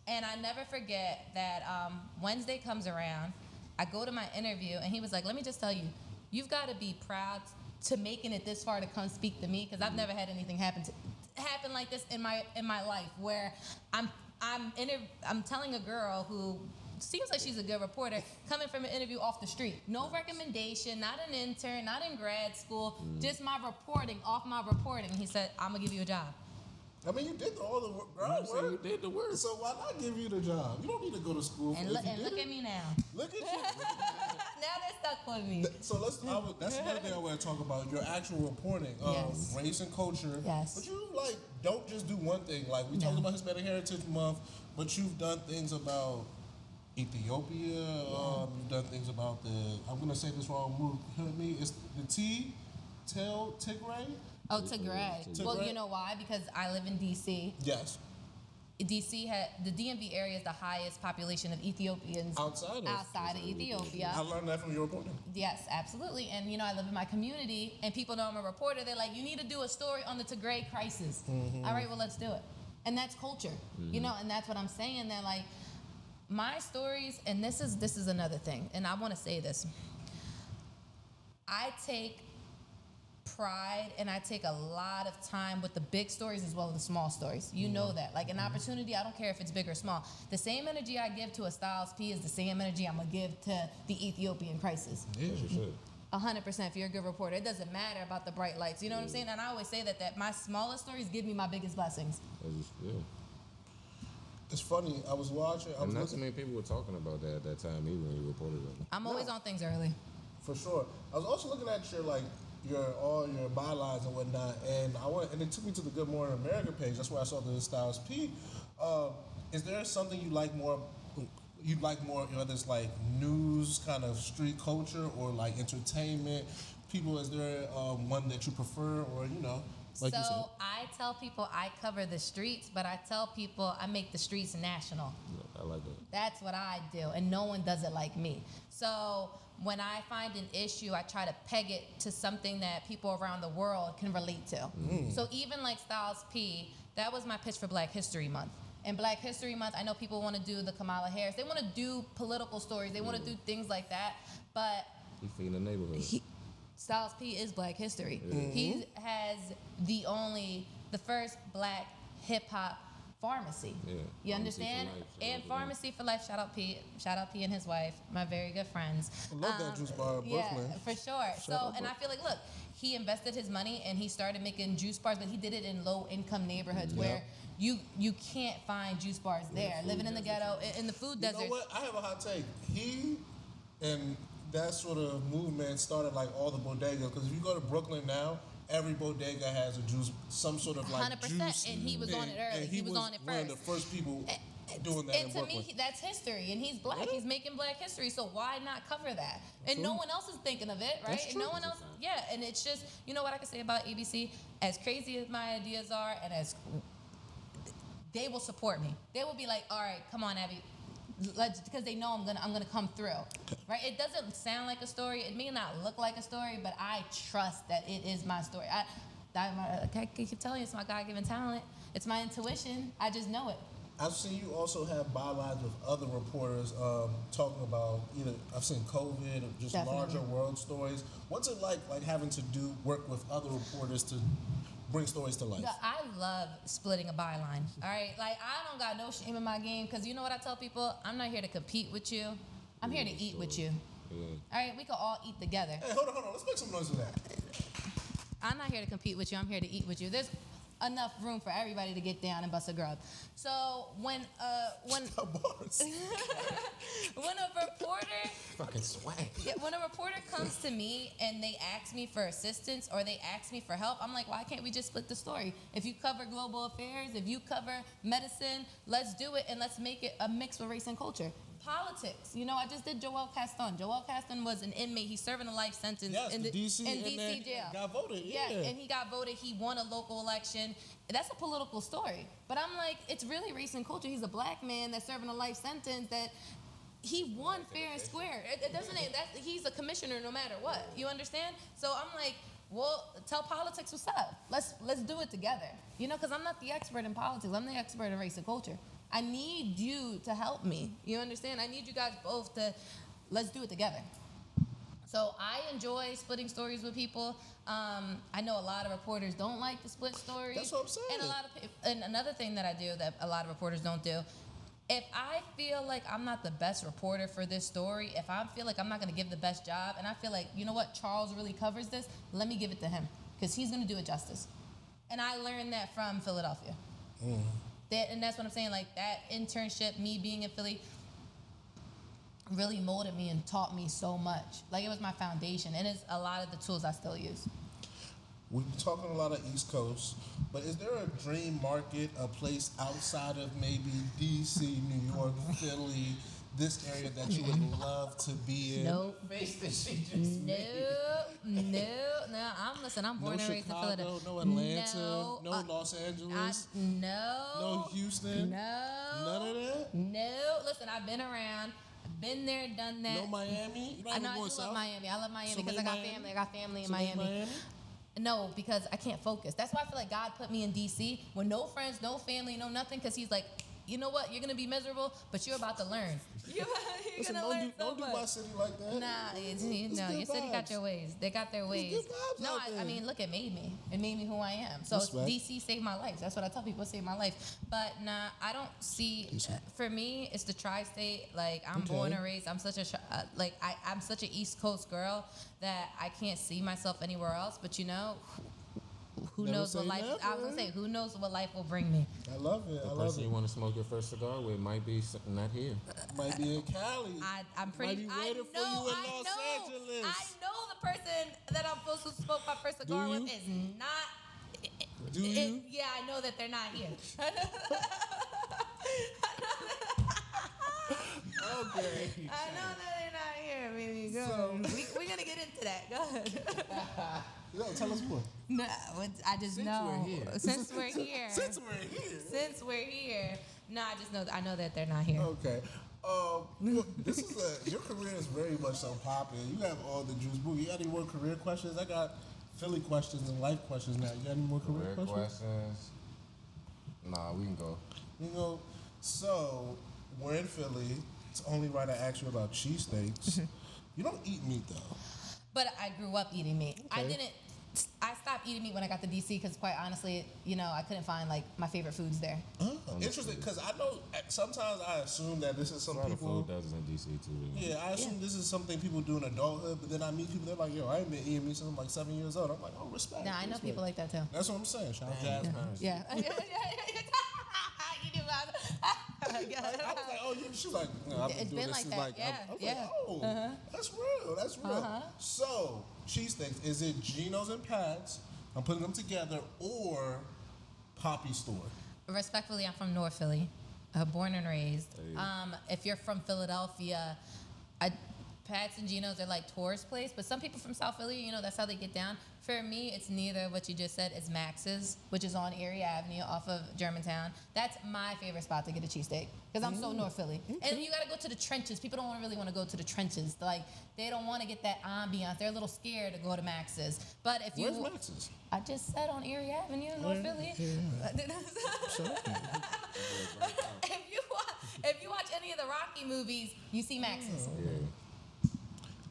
And I never forget that Wednesday comes around, I go to my interview, and he was like, let me just tell you, you've got to be proud to making it this far to come speak to me, because I've never had anything happen like this in my life, where I'm telling a girl who seems like she's a good reporter, coming from an interview off the street. No recommendation, not an intern, not in grad school, just my reporting, off my reporting. He said, I'm going to give you a job. I mean, you did all the groundwork. You did the work. So why not give you the job? You don't need to go to school. And look at me now. Look at you. Now they're stuck with me. So that's another thing I want to talk about, your actual reporting of Yes. race and culture. Yes. But you, don't just do one thing. Like, we talked about Hispanic Heritage Month, but you've done things about Ethiopia. You've done things about I'm going to say this wrong, hurt me. It's the Tigray? Oh, Tigray. Well, you know why? Because I live in D.C. Yes. D.C. the DMV area is the highest population of Ethiopians Outside of Ethiopia. I learned that from your reporting. Yes, absolutely. And I live in my community, and people know I'm a reporter. They're like, you need to do a story on the Tigray crisis. All right, well, let's do it. And that's culture, and that's what I'm saying. That like my stories, and this is another thing, and I want to say this. I take pride and I take a lot of time with the big stories as well as the small stories. You know that. Like an opportunity, I don't care if it's big or small. The same energy I give to a Styles P is the same energy I'm going to give to the Ethiopian crisis. Yeah, you should. 100% if you're a good reporter. It doesn't matter about the bright lights. You know what I'm saying? And I always say that my smallest stories give me my biggest blessings. Yeah. It's funny. I was watching. And not so many people were talking about that at that time either when you reported it. I'm always on things early. For sure. I was also looking at all your bylines and whatnot, and it took me to the Good Morning America page. That's where I saw the Styles P. Is there something you like more? Whether it's like news, kind of street culture, or like entertainment? People, is there one that you prefer, or like you said? So I tell people I cover the streets, but I tell people I make the streets national. Yeah, I like that. That's what I do, and no one does it like me. So when I find an issue, I try to peg it to something that people around the world can relate to. So even like Styles P, that was my pitch for Black History Month. And Black History Month, I know people want to do the Kamala Harris. They want to do political stories. They want to do things like that. But He feeding the neighborhood. Styles P is Black history. He has the first Black hip-hop pharmacy. Yeah. You understand? And Pharmacy for Life. Shout out P and his wife, my very good friends. I love that juice bar in Brooklyn. Yeah, for sure. And I feel like, look, he invested his money and he started making juice bars, but he did it in low-income neighborhoods where you can't find juice bars there. Living in the ghetto, in the food desert. You know what? I have a hot take. He and that sort of movement started like all the bodegas, because if you go to Brooklyn now, every bodega has a juice, some sort of like 100%, juice. and he was on it early. And He was on it one of first. the first people doing that in And to Brooklyn. me, that's history, and he's Black. He's making Black history, so why not cover that? And no one else is thinking of it, right? That's And true. no one else, and it's just, you know what I can say about ABC? As crazy as my ideas are, and as they will support me. They will be like, all right, come on, Abby. Because they know I'm gonna come through, right? It doesn't sound like a story. It may not look like a story, but I trust that it is my story. I keep telling you, it's my God-given talent. It's my intuition. I just know it. I've seen you also have bylines with other reporters talking about either I've seen COVID or just Definitely. larger world stories. What's it like having to work with other reporters to bring stories to life? I love splitting a byline. All right, like I don't got no shame in my game, because you know what I tell people? I'm not here to compete with you. I'm here to eat with you. Yeah. All right, we can all eat together. Hey, hold on. Let's make some noise for that. I'm not here to compete with you. I'm here to eat with you. There's enough room for everybody to get down and bust a grub. So when Bars. when a reporter Fucking swag. when a reporter comes to me and they ask me for assistance or they ask me for help, I'm like, why can't we just split the story? If you cover global affairs, if you cover medicine, let's do it, and let's make it a mix with race and culture. politics. You know, I just did Joel Caston. Joel Caston was an inmate. He's serving a life sentence in the DC, DC jail. Got voted. Yeah, and he got voted. He won a local election. That's a political story. But I'm like, it's really recent culture. He's a black man that's serving a life sentence that he won fair and square. It doesn't. He's a commissioner no matter what. You understand? So I'm like, well, tell politics what's up. Let's do it together. You know, because I'm not the expert in politics. I'm the expert in race and culture. I need you to help me. You understand? I need you guys both to let's do it together. So I enjoy splitting stories with people. I know a lot of reporters don't like to split stories. That's what I'm saying. And another thing that I do that a lot of reporters don't do, if I feel like I'm not the best reporter for this story, if I feel like I'm not going to give the best job, and I feel like, you know what, Charles really covers this, let me give it to him because he's going to do it justice. And I learned that from Philadelphia. And that's what I'm saying, like that internship, me being in Philly, really molded me and taught me so much. Like it was my foundation, and it's a lot of the tools I still use. We've been talking a lot of East Coast, but is there a dream market, a place outside of maybe DC, New York, Philly, this area that you would love to be in? Nope. No. I'm born and raised in Philadelphia. No Atlanta, no Los Angeles, no Houston, none of that? No. Listen, I've been around. Been there, done that. No Miami? You I know, I do love Miami. I love Miami because I got family. I got family in Miami. No, because I can't focus. That's why I feel like God put me in D.C. with no friends, no family, no nothing, because he's like, you know what? You're going to be miserable, but you're about to learn. You're Listen, going to learn so don't do my city like that. Nah, your city got your ways. They got their ways. No, I mean, look, it made me. It made me who I am. So D.C. saved my life. That's what I tell people, saved my life. But nah, I don't see, for me, it's the tri-state. Like, I'm born and raised. I'm such I'm such an East Coast girl that I can't see myself anywhere else. But, you know, who knows what life? I was gonna say, who knows what life will bring me? I love it. The person you want to smoke your first cigar with might be not here. Might be in Cali. I'm pretty. Might be waiting for you in Los Angeles. I know the person that I'm supposed to smoke my first cigar with is not. Do you? Yeah, I know that they're not here. Okay. I know that they're not here, baby. Go. We're gonna get into that. Go ahead. No, tell us more. No, I just know. Since we're here. Since we're here. No, I know that they're not here. Okay. This is your career is very much so popular. You have all the juice. Boo, you got any more career questions? I got Philly questions and life questions now. You got any more career questions? Nah, we can go. You know, so we're in Philly. It's only right I ask you about cheesesteaks. You don't eat meat though. But I grew up eating meat. Okay. I stopped eating meat when I got to DC because, quite honestly, you know, I couldn't find like my favorite foods there. Interesting, because I know sometimes I assume that this is something A lot people. of food does in DC too. Really. Yeah, I assume this is something people do in adulthood, but then I meet people. They're like, "Yo, I ain't been eating meat since I'm like 7 years old." I'm like, "Oh, respect." Nah, I know people like that too. That's what I'm saying. Shout out Jasmine. Yeah. You do. I was like, "Oh, she's like, no, I've been It's doing been this like since that, like, yeah, I was yeah. like, oh, that's real. That's real." So, cheesesteaks, is it Geno's and Pat's? I'm putting them together, or Poppy Store? Respectfully, I'm from North Philly, born and raised. If you're from Philadelphia, Pat's and Geno's are like tourist place, but some people from South Philly, you know, that's how they get down. For me, it's neither of what you just said. It's Max's, which is on Erie Avenue off of Germantown. That's my favorite spot to get a cheesesteak because I'm so North Philly. And you got to go to the trenches. People don't really want to go to the trenches. Like, they don't want to get that ambiance. They're a little scared to go to Max's. But if Where's Max's? I just said on Erie Avenue, North Philly. If you watch any of the Rocky movies, you see Max's.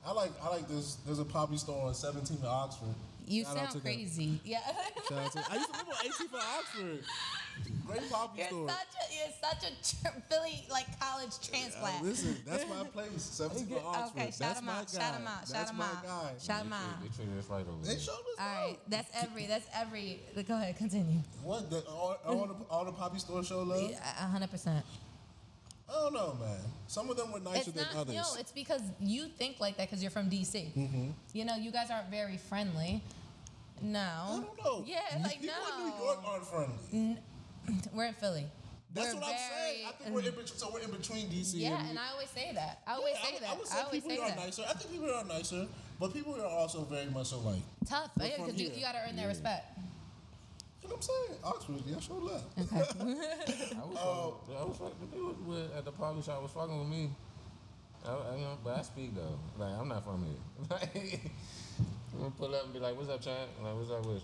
I like this. There's a Poppy Store on 17th and Oxford. You sound crazy. Yeah. I used to live on 18th and Oxford. Great Poppy Store. You're such a Philly like college transplant. Listen, that's my place. 17th and Oxford. Okay, shout him out. Shout him out. That's my guy. Shout him out. They treated us right over They there. showed us. All right, that's every. Go ahead, continue. What? All the Poppy Store show love? 100%. I don't know, man. Some of them were nicer than others. No, it's because you think like that because you're from DC. You know, you guys aren't very friendly. No. I don't know. Yeah, like People no. in New York aren't friendly. We're in Philly. That's we're what I'm saying. I think we're in between. So we're in between DC. Yeah, and I always say that. I always say that. I would say I always people say here are that. nicer. I think people here are nicer, but people here are also very much so like. Tough, We're from because you here. got to earn their respect. You know what I'm saying? Oxford, yeah, sure love. I was fucking, the dude at the party shop was fucking with me. But I speak though. Like, I'm not from here. Like, I'm gonna pull up and be like, "What's up, Chad?" Like, "What's up with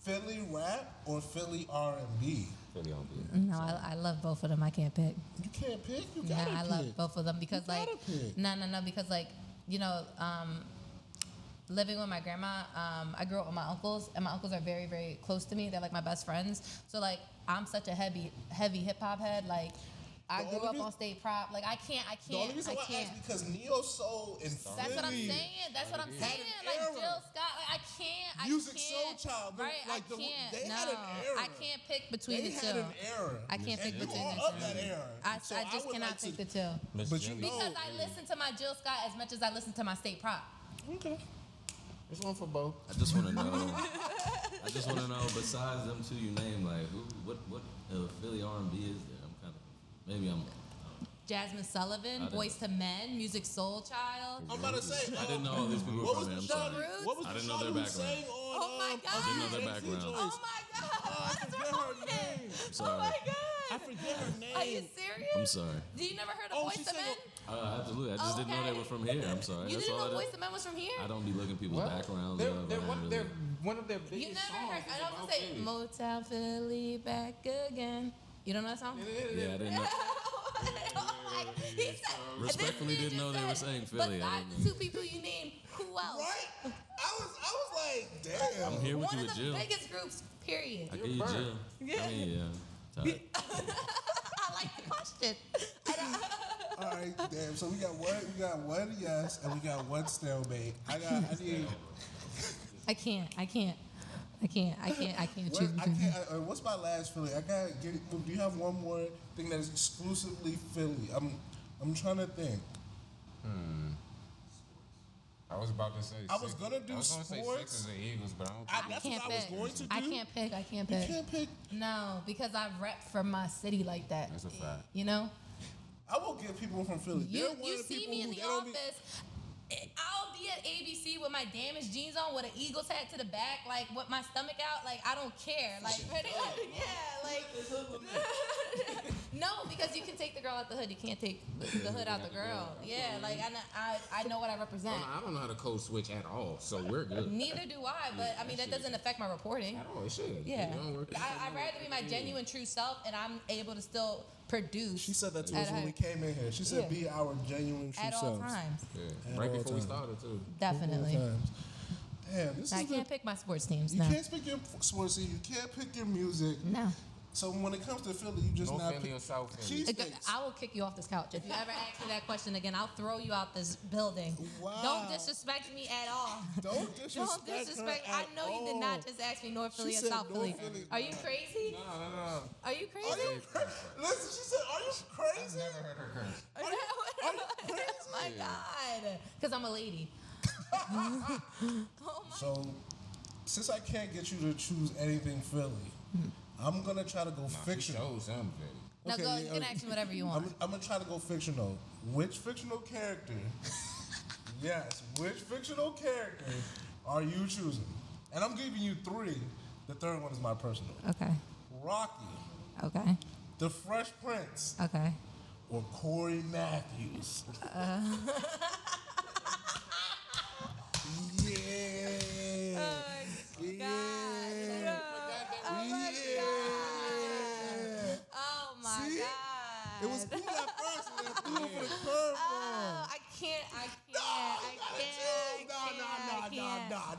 Philly rap or Philly R&B? Philly on beat?" No, I love both of them. I can't pick. You can't pick. You Nah, gotta I pick. love both of them because You like gotta pick. no, because like living with my grandma, I grew up with my uncles, and my uncles are very, very close to me. They're like my best friends. So like I'm such a heavy hip hop head. Like I The grew only up reason- on state prop. Like I can't. The only reason why I asked because Neo Soul and Philly. That's what I'm saying. That's what I'm saying. Like era. Jill Scott, like I can't. Music I can't. Soul Child, right? like I can't. they no, had an era. I can't pick between They the had two. an era. I can't pick And you between are the of two. that era. So I just would cannot like pick to- the two. Miss But you Jimmy? know- Because I listen to my Jill Scott as much as I listen to my state prop. Okay. It's one for both. I just want to know. Besides them two you name, like what Philly R&B is there? I'm kind of maybe I'm. Jasmine Sullivan, Boyz II Men, Music Soul Child. I'm about to say. I didn't know all these people What were was from the here. I'm shot? sorry. What was I the didn't know shot their who background. sang on? Oh my God. I didn't know their Jay-Z background. joints? Oh my God. I What's forget wrong her with name. it? sorry. Oh my God. I forget her name. Are you serious? I'm sorry. Do you never heard of Oh, Boyz she II sang Men? Absolutely. I just didn't know they were from here. I'm sorry. You That's didn't all know I Boyz II Men was from here? I don't be looking people's backgrounds up. They're I one, ain't they're really- one of their biggest You never songs. heard. is I about was gonna say Philly. Motown Philly back again. You don't know that song? Yeah, I didn't know. He said, Respectfully this didn't know just they were said, saying Philly. I Besides didn't- the two people you named, who else? Right? I was like, damn. I'm here with One you of with the Jill. biggest groups, period. I give you Jill. Yeah. I mean, yeah. Tight. I like the question. All right, damn. So we got one yes, and we got one stalemate. I need. I can't choose What, between them. what's my last Philly? I gotta get. Do you have one more thing that is exclusively Philly? I'm trying to think. I was about to say. I was Sixers. gonna do I was gonna say sports. Sixers and Eagles, but I don't. That's what Can't I was pick. going to do. I can't pick. You can't pick. No, because I rep for my city like that. That's a fact. You know? I will give people from Philly. You They're one you of the see people me in who the they don't be- office. I'll be at ABC with my damaged jeans on with an Eagles hat to the back, like with my stomach out. Like I don't care. Like yeah, like no, because you can take the girl out the hood. You can't take the hood out the girl. Yeah, like I know what I represent. I don't know how to code switch at all, so we're good. Neither do I, but I mean that doesn't affect my reporting. At all, it should. Yeah, It don't work. I'd rather be my genuine true self, and I'm able to still produce. She said that to at us when a- we came in here. She said, Yeah. "Be our genuine true at all selves." times. Yeah. At Right all before we times. started too. Definitely. Times. Damn, this I is can't pick my sports teams. You No. can't pick your sports team. You can't pick your music. No. So when it comes to Philly, you just No not Philly pick or South Philly. cheesesteaks. I will kick you off this couch. If you ever ask me that question again, I'll throw you out this building. Wow. Don't disrespect me at all. Don't disrespect Don't disrespect. her I at know you did not all. just ask me North She Philly or said South North Philly. Philly. Are you crazy? No. Are you crazy? Are you Listen, she said, "Are you crazy?" Never heard her curse. Are you crazy? Oh my God. Because I'm a lady. Oh my. So, since I can't get you to choose anything Philly, I'm gonna try to go She fictional. chose him, Philly. Now Okay, go. yeah, You can ask me whatever you want. I'm gonna try to go fictional. Which fictional character? Yes, which fictional character are you choosing? And I'm giving you three. The third one is my personal. Okay. Rocky, Okay. The Fresh Prince, Okay. or Corey Matthews. Yeah. Yeah. Oh my See? God. It was cool at first, and then threw it for the curveball. Oh, I can't.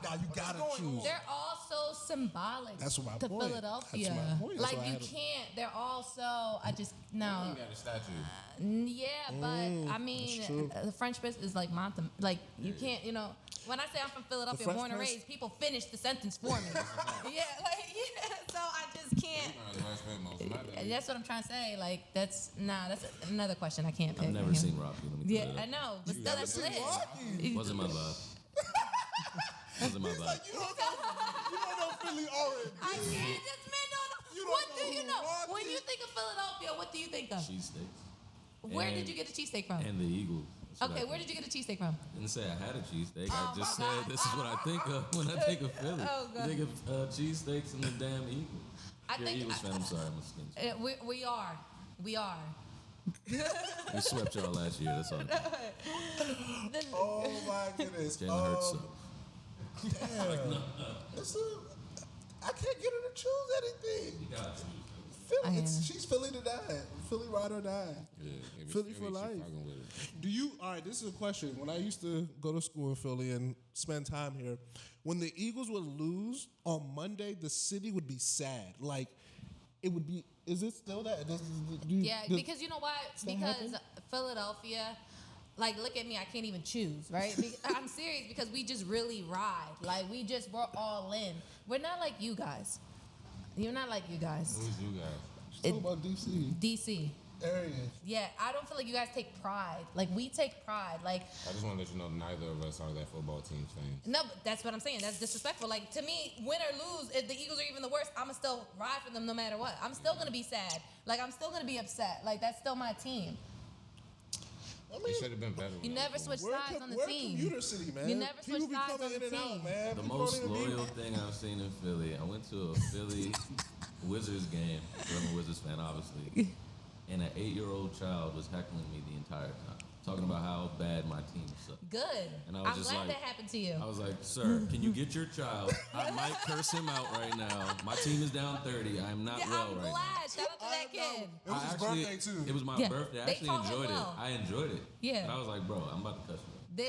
Nah, you gotta choose. They're all so symbolic. That's my to point. Philadelphia. That's my point. That's Like why I you had to- can't. They're all so. I just no. You got a statue. Yeah, but I mean, the French Prince is like Monty. Like you can't. You know, when I say I'm from Philadelphia, French born and Prince- raised, people finish the sentence for me. Yeah, like yeah. So I just can't. I spent most of my day. That's what I'm trying to say. Like that's that's another question I can't pick. I've never seen Rocky. Let me tell Yeah, you I that. know, but still that's lit. Rocky. Wasn't my vibe. Wasn't my vibe. You don't know Philly already. I can't. This man don't know. You You don't What know do you who know? won When you it? think of Philadelphia, what do you think of? Cheesesteaks. Where And- did you get a cheesesteak from? And the Eagles. That's what Okay, I where think. did you get a cheesesteak from? I didn't say I had a cheesesteak. Oh I just my said God. this is what I think of when I think of Philly. Oh, God. I think of cheesesteaks and the damn Eagles. I If you're think- an Eagles fan, I'm sorry, I'm a Skins fan. We are. We are. We swept y'all last year, that's all. Oh my goodness. Jalen Hurts sucked. Damn. I can't get her to choose anything. You got to. Philly, I am. she's Philly to die. Philly ride or die. Yeah, if it's Philly for she life. fucking with it. Do you? All right. This is a question. When I used to go to school in Philly and spend time here, when the Eagles would lose on Monday, the city would be sad. Like it would be. Is it still that? Yeah, because you know why? Because Philadelphia, like, look at me. I can't even choose, right? I'm serious because we just really ride. Like, we're all in. We're not like you guys. You're not like you guys. Who's you guys? Talk about DC DC. area. Yeah, I don't feel like you guys take pride. Like, we take pride. Like, I just want to let you know neither of us are that football team fans. no, but that's what I'm saying. That's disrespectful. Like, to me, win or lose, if the Eagles are even the worst, I'ma still ride for them no matter what. I'm still gonna be sad. Like, I'm still gonna be upset. Like, that's still my team. I You mean, should have been better. You never switch sides on the we're team. commuter city, man. You never People switch be sides coming on in the and out, team. man. The People most don't even be- loyal thing I've seen in Philly, I went to a Philly Wizards game. I'm a Wizards fan, obviously. And an 8-year-old child was heckling me the entire time, talking about how bad my team sucked. Good. And I was I'm just glad like- that happened to you. I was like, sir, can you get your child? I might curse him out right now. My team is down 30. I'm not Yeah, well I'm right glad. Shout out to that kid. It was his birthday too. It was my Yeah, birthday. I they actually taught him enjoyed well. it. I enjoyed it. Yeah. But I was like, bro, I'm about to cuss you.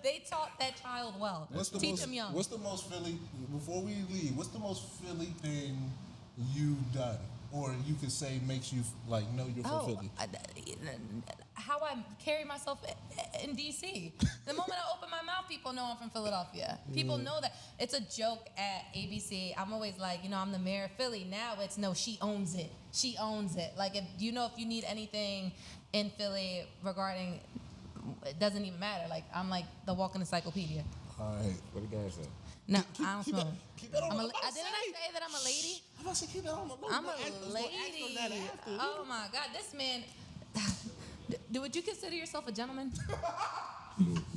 They taught that child well. Teach him young. What's the most Philly? Before we leave, what's the most Philly thing you've done, or you could say makes you like know you're from Philly? How I carry myself in DC. The moment I open my mouth, people know I'm from Philadelphia. People know that. It's a joke at ABC. I'm always like, I'm the mayor of Philly. Now it's no, she owns it. She owns it. Like, if you need anything in Philly regarding, it doesn't even matter. Like, I'm like the walking encyclopedia. All right. What the guy said? No, I don't smoke. Keep that on I'm the a, low didn't I say that I'm a lady? I'm about to say keep that on the low. I'm We're gonna ask- a we're gonna ask them that lady. after. Oh my God, this man. Would you consider yourself a gentleman?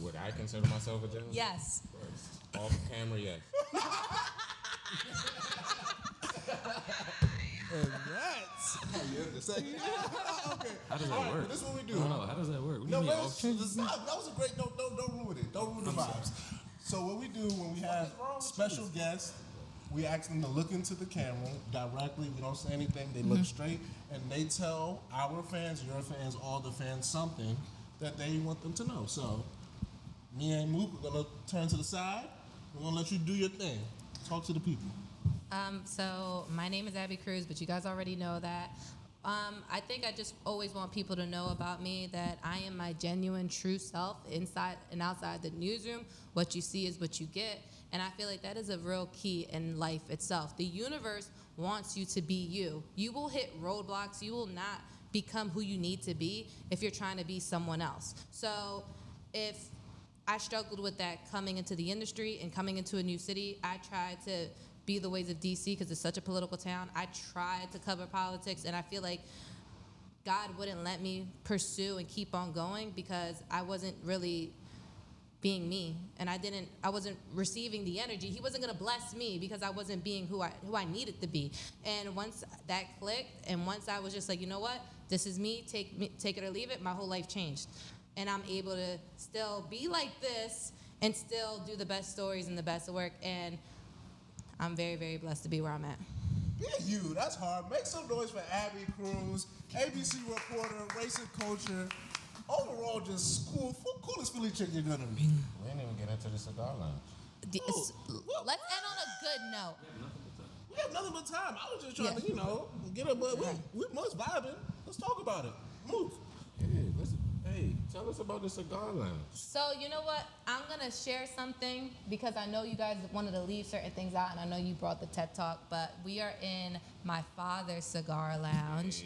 Would I consider myself a gentleman? Yes. Off camera, yes. And that's how you have to say. Okay. How does that All right, work? This is what we do. I don't know. How does that work? What do No, you mean? man, off- stop. That was a great. Don't ruin it. Don't ruin the vibes. So what we do when we have special guests, we ask them to look into the camera directly. We don't say anything. They look straight, and they tell our fans, your fans, all the fans something that they want them to know. So me and Mook are gonna turn to the side. We're gonna let you do your thing. Talk to the people. So my name is Abby Cruz, but you guys already know that. I think I just always want people to know about me that I am my genuine, true self inside and outside the newsroom. What you see is what you get. And I feel like that is a real key in life itself. The universe wants you to be you. You will hit roadblocks. You will not become who you need to be if you're trying to be someone else. So if I struggled with that coming into the industry and coming into a new city, I tried to be the ways of DC because it's such a political town. I tried to cover politics, and I feel like God wouldn't let me pursue and keep on going because I wasn't really being me, and I wasn't receiving the energy. He wasn't gonna bless me because I wasn't being who I needed to be. And once that clicked, and once I was just like, you know what, this is me, take it or leave it, my whole life changed. And I'm able to still be like this and still do the best stories and the best work, and I'm very, very blessed to be where I'm at. Yeah, you. That's hard. Make some noise for Abby Cruz, ABC reporter, race and culture. Overall, just coolest Philly chick you're gonna meet. We didn't even get into the cigar lounge. Let's end on a good note. We have nothing but time. I was just trying to, get up, but we must vibing. Let's talk about it. Move. Hey, tell us about the cigar lounge. So you know what? I'm gonna share something because I know you guys wanted to leave certain things out, and I know you brought the TED Talk, but we are in my father's cigar lounge.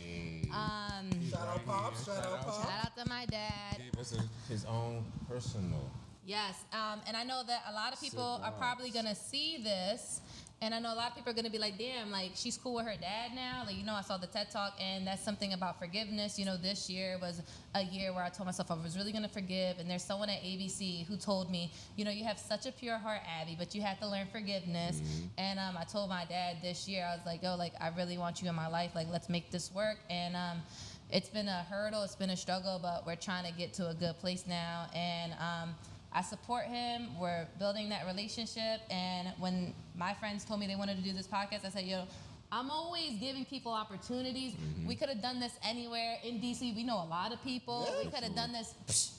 Shout out Pops. Shout out Pops. Shout out to my dad. Gave us his own personal. Yes, and I know that a lot of people are probably gonna see this And I know a lot of people are going to be like, damn, like, she's cool with her dad now. Like, I saw the TED Talk, and that's something about forgiveness. This year was a year where I told myself I was really going to forgive. And there's someone at ABC who told me, you have such a pure heart, Abby, but you have to learn forgiveness. And I told my dad this year, I was like, yo, like, I really want you in my life. Like, let's make this work. And it's been a hurdle. It's been a struggle, but we're trying to get to a good place now. And I support him. We're building that relationship. And when my friends told me they wanted to do this podcast, I said, yo, I'm always giving people opportunities. We could have done this anywhere in DC. We know a lot of people. We could have done this,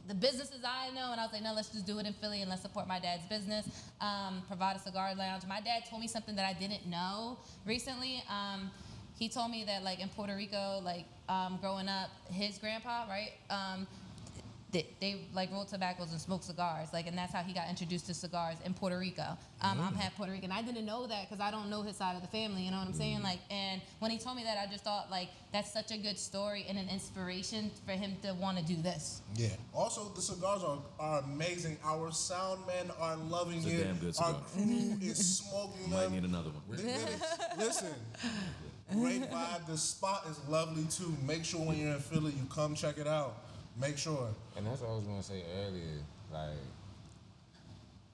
the businesses I know. And I was like, no, let's just do it in Philly and let's support my dad's business. Provide a cigar lounge. My dad told me something that I didn't know recently. He told me that, like, in Puerto Rico, like, growing up, his grandpa, right, they like roll tobaccos and smoke cigars, like, and that's how he got introduced to cigars in Puerto Rico. I'm half Puerto Rican. I didn't know that because I don't know his side of the family. You know what I'm saying? Like, and when he told me that, I just thought, like, that's such a good story and an inspiration for him to want to do this. Yeah. Also, the cigars are amazing. Our sound men are loving It's a it. damn good cigar. Our crew is smoking Might them. need another one. Listen, great vibe. The spot is lovely too. Make sure when you're in Philly, you come check it out. Make sure. And that's what I was gonna say earlier. Like,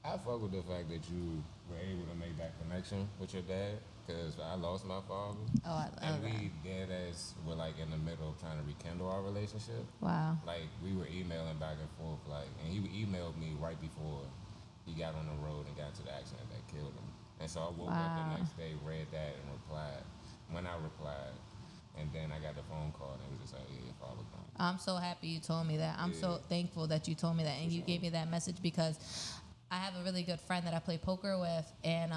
I fuck with the fact that you were able to make that connection with your dad, because I lost my father. Oh, I love and we that. dead as were like in the middle of trying to rekindle our relationship. Wow. Like, we were emailing back and forth, like, and he emailed me right before he got on the road and got to the accident that killed him. And so I woke up the next day, read that, and replied. When I replied, and then I got the phone call, and it was just like, yeah, your father gone. I'm so happy you told me that. I'm so thankful that you told me that, and you gave me that message, because I have a really good friend that I play poker with, and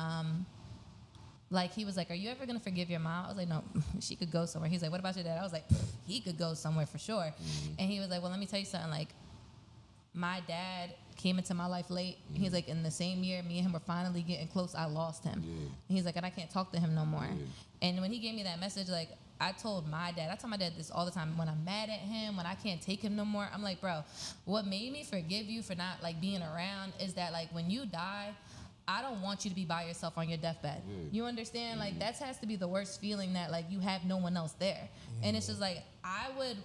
like, he was like, are you ever gonna forgive your mom? I was like, no, she could go somewhere. He's like, what about your dad? I was like, he could go somewhere for sure. And he was like, well, let me tell you something. Like, my dad came into my life late. He's like, in the same year, me and him were finally getting close, I lost him. And he's like, and I can't talk to him no more. And when he gave me that message, like, I told my dad this all the time. When I'm mad at him, when I can't take him no more, I'm like, bro, what made me forgive you for not, like, being around is that, like, when you die, I don't want you to be by yourself on your deathbed. You understand? Like, that has to be the worst feeling, that, like, you have no one else there. And it's just like, I would,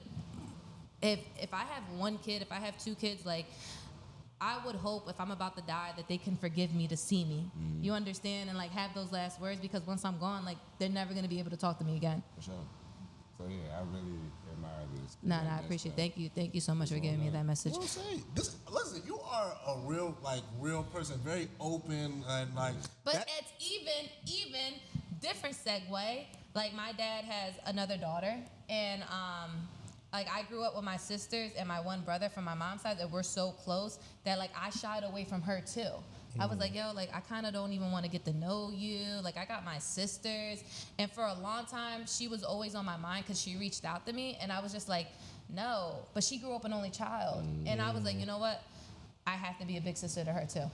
if I have one kid, if I have two kids, like, I would hope if I'm about to die that they can forgive me to see me. You understand? And, like, have those last words, because once I'm gone, like, they're never going to be able to talk to me again. For sure. So, yeah, I really admire this. No, I appreciate it. Thank you so much for giving me that message. Well, say this. Listen, you are a real person, very open and like. But it's even different segue. Like, my dad has another daughter, and like, I grew up with my sisters and my one brother from my mom's side, that we're so close that, like, I shied away from her too. I was like, yo, like, I kind of don't even want to get to know you. Like, I got my sisters. And for a long time, she was always on my mind because she reached out to me. And I was just like, no. But she grew up an only child. And I was like, you know what? I have to be a big sister to her too.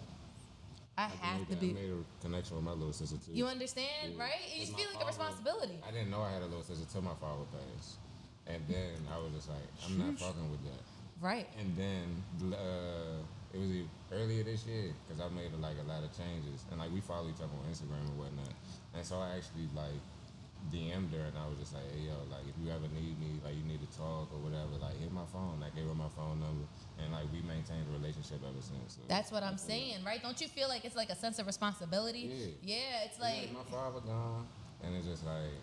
I have to be. I made a connection with my little sister too. You understand, right? You feel like a responsibility. I didn't know I had a little sister till my father passed. And then I was just like, I'm not fucking with that. Right. And then it was earlier this year, because I made like a lot of changes, and like we follow each other on Instagram and whatnot. And so I actually like DM'd her, and I was just like, hey yo, like, if you ever need me, like, you need to talk or whatever, like, hit my phone. I gave her my phone number, and like we maintained a relationship ever since. So, that's what I'm saying, right? Don't you feel like it's like a sense of responsibility? Yeah, it's like my father gone, and it's just like,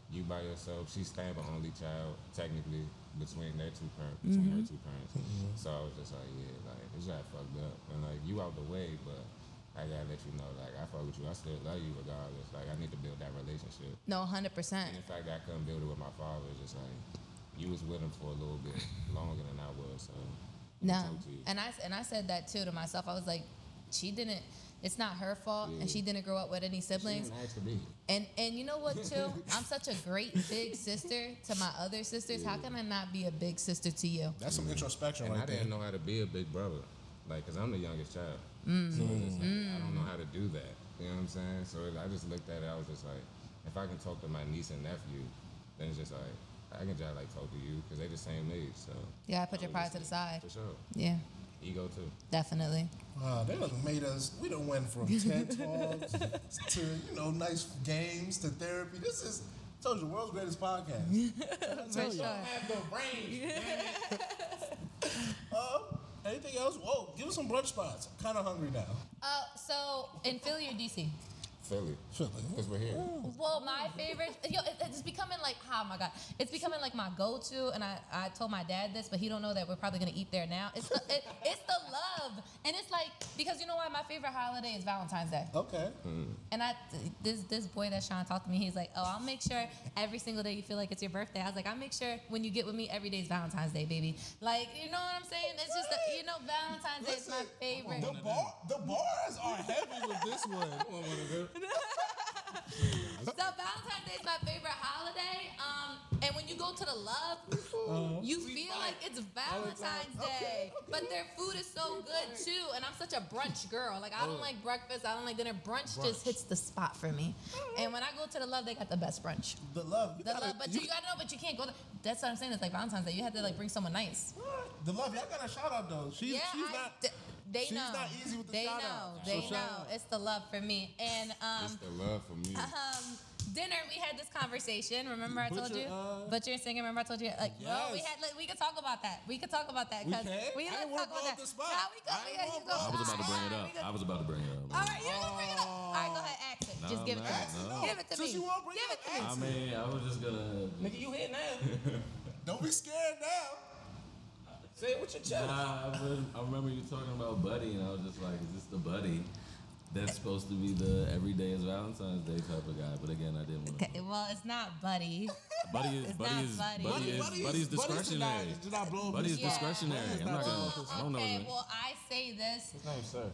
you by yourself. She's staying the only child, technically, between their two parents, between her two parents. So I was just like, yeah, like, it's just fucked up. And like, you out the way, but I gotta let you know, like, I fuck with you. I still love you regardless. Like, I need to build that relationship. no, 100%. And in fact, I couldn't build it with my father. It's just like, you was with him for a little bit longer than I was. So No, and I said that too to myself. I was like, she didn't. It's not her fault, and she didn't grow up with any siblings. She didn't ask to be. And you know what too? I'm such a great big sister to my other sisters. How can I not be a big sister to you? That's some introspection And right I there. didn't know how to be a big brother, like, cause I'm the youngest child. So it's just like, I don't know how to do that. You know what I'm saying? So I just looked at it. I was just like, if I can talk to my niece and nephew, then it's just like, I can just like talk to you, cause they the same age. So Yeah, I put your pride to the side. for sure. Yeah. Ego too. Definitely. Wow, they done made us. We done went from TED Talks to nice games to therapy. This is, I told you, the world's greatest podcast. For sure. Have the range. Anything else? Whoa, give us some brunch spots. I'm kind of hungry now. So in Philly or DC? Philly. Because we're here. Well, my favorite, it's becoming like, oh my God, it's becoming like my go-to, and I told my dad this, but he don't know that we're probably gonna eat there now. It's the love, and it's like, because you know why, my favorite holiday is Valentine's Day. Okay. And this boy that Sean talked to me, he's like, oh, I'll make sure every single day you feel like it's your birthday. I was like, I'll make sure when you get with me, every day is Valentine's Day, baby. Like, you know what I'm saying? It's just, Valentine's Day is my favorite. The bars are heavy with this one. So Valentine's Day is my favorite holiday. And when you go to the Love, you feel like it's Valentine's Day. But their food is so good too. And I'm such a brunch girl. Like, I don't like breakfast. I don't like dinner. Brunch just hits the spot for me. And when I go to the Love, they got the best brunch. The Love. But you gotta know, but you can't go. That's what I'm saying. It's like Valentine's Day. You have to like bring someone nice. The Love. Y'all got a shout out though. She's not. They She's know. not easy with the they shout know. out. They So know. shout out. It's the love for me. And It's the love for me. dinner, we had this conversation. Remember I told Butcher, you? Butcher and Singer. Remember I told you? Like, Yes. we could talk about that. We could talk about that. We can? Let's I didn't wanna talk blow about up that. the spot. Nah, we could. I didn't wanna You blow go. up I was about to bring it Alright, up. we could- I was about to bring it up. All right, you're gonna bring it up. All right, go ahead, ask it. Just give it to me. No. Give it to Since me. you won't bring Give it it to up, me. I mean, I was just gonna. Nigga, you hit now. Don't be scared now. Say it with your chest. I remember you talking about Buddy, and I was just like, is this the Buddy that's supposed to be the everyday is Valentine's Day type of guy? But again, I didn't want to. Okay, well, it's not Buddy. Buddy is It's Buddy not is Buddy. Buddy's discretionary. Did not blow up Buddy's his spot. discretionary. I'm not gonna. I don't know. Okay, his name. well, I say this. His name's Sir.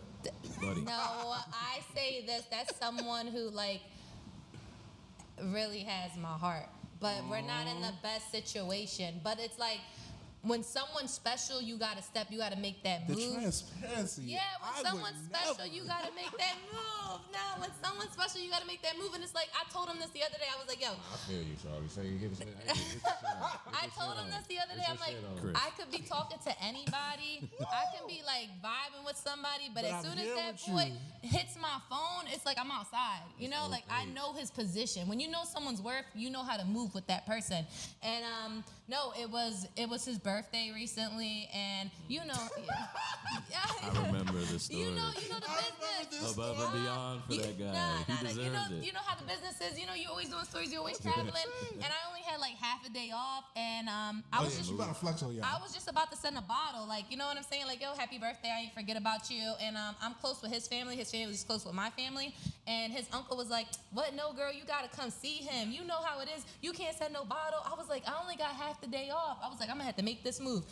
Buddy. No, I say this. That's someone who like really has my heart. But we're not in the best situation. But it's like when someone's special, you gotta make that The move. transparency. Yeah, when I would someone's special, never. you gotta make that move. No, when someone's special, you gotta make that move. And it's like, I told him this the other day. I was like, yo, I feel you, Charlie. So you give us I told him this the other day. I'm like, Chris. I could be talking to anybody. I can be like vibing with somebody, but as I'm soon as here that with boy you. hits my phone, it's like I'm outside. You know, like I know his position. When you know someone's worth, you know how to move with that person. And no, it was his birthday recently, and you know, I remember the story. you know the business. Above and beyond for that guy. He deserves it. You know how the business is. You know, you're always doing stories. You're always traveling. And I only had like half a day off, and I was just. You gotta flex on y'all. I was just about to send a bottle, like, you know what I'm saying? Like, yo, happy birthday, I ain't forget about you. And I'm close with his family. His family is close with my family. And his uncle was like, what? No, girl, you gotta come see him. You know how it is. You can't send no bottle. I was like, I only got half the day off. I was like, I'm gonna have to make this move.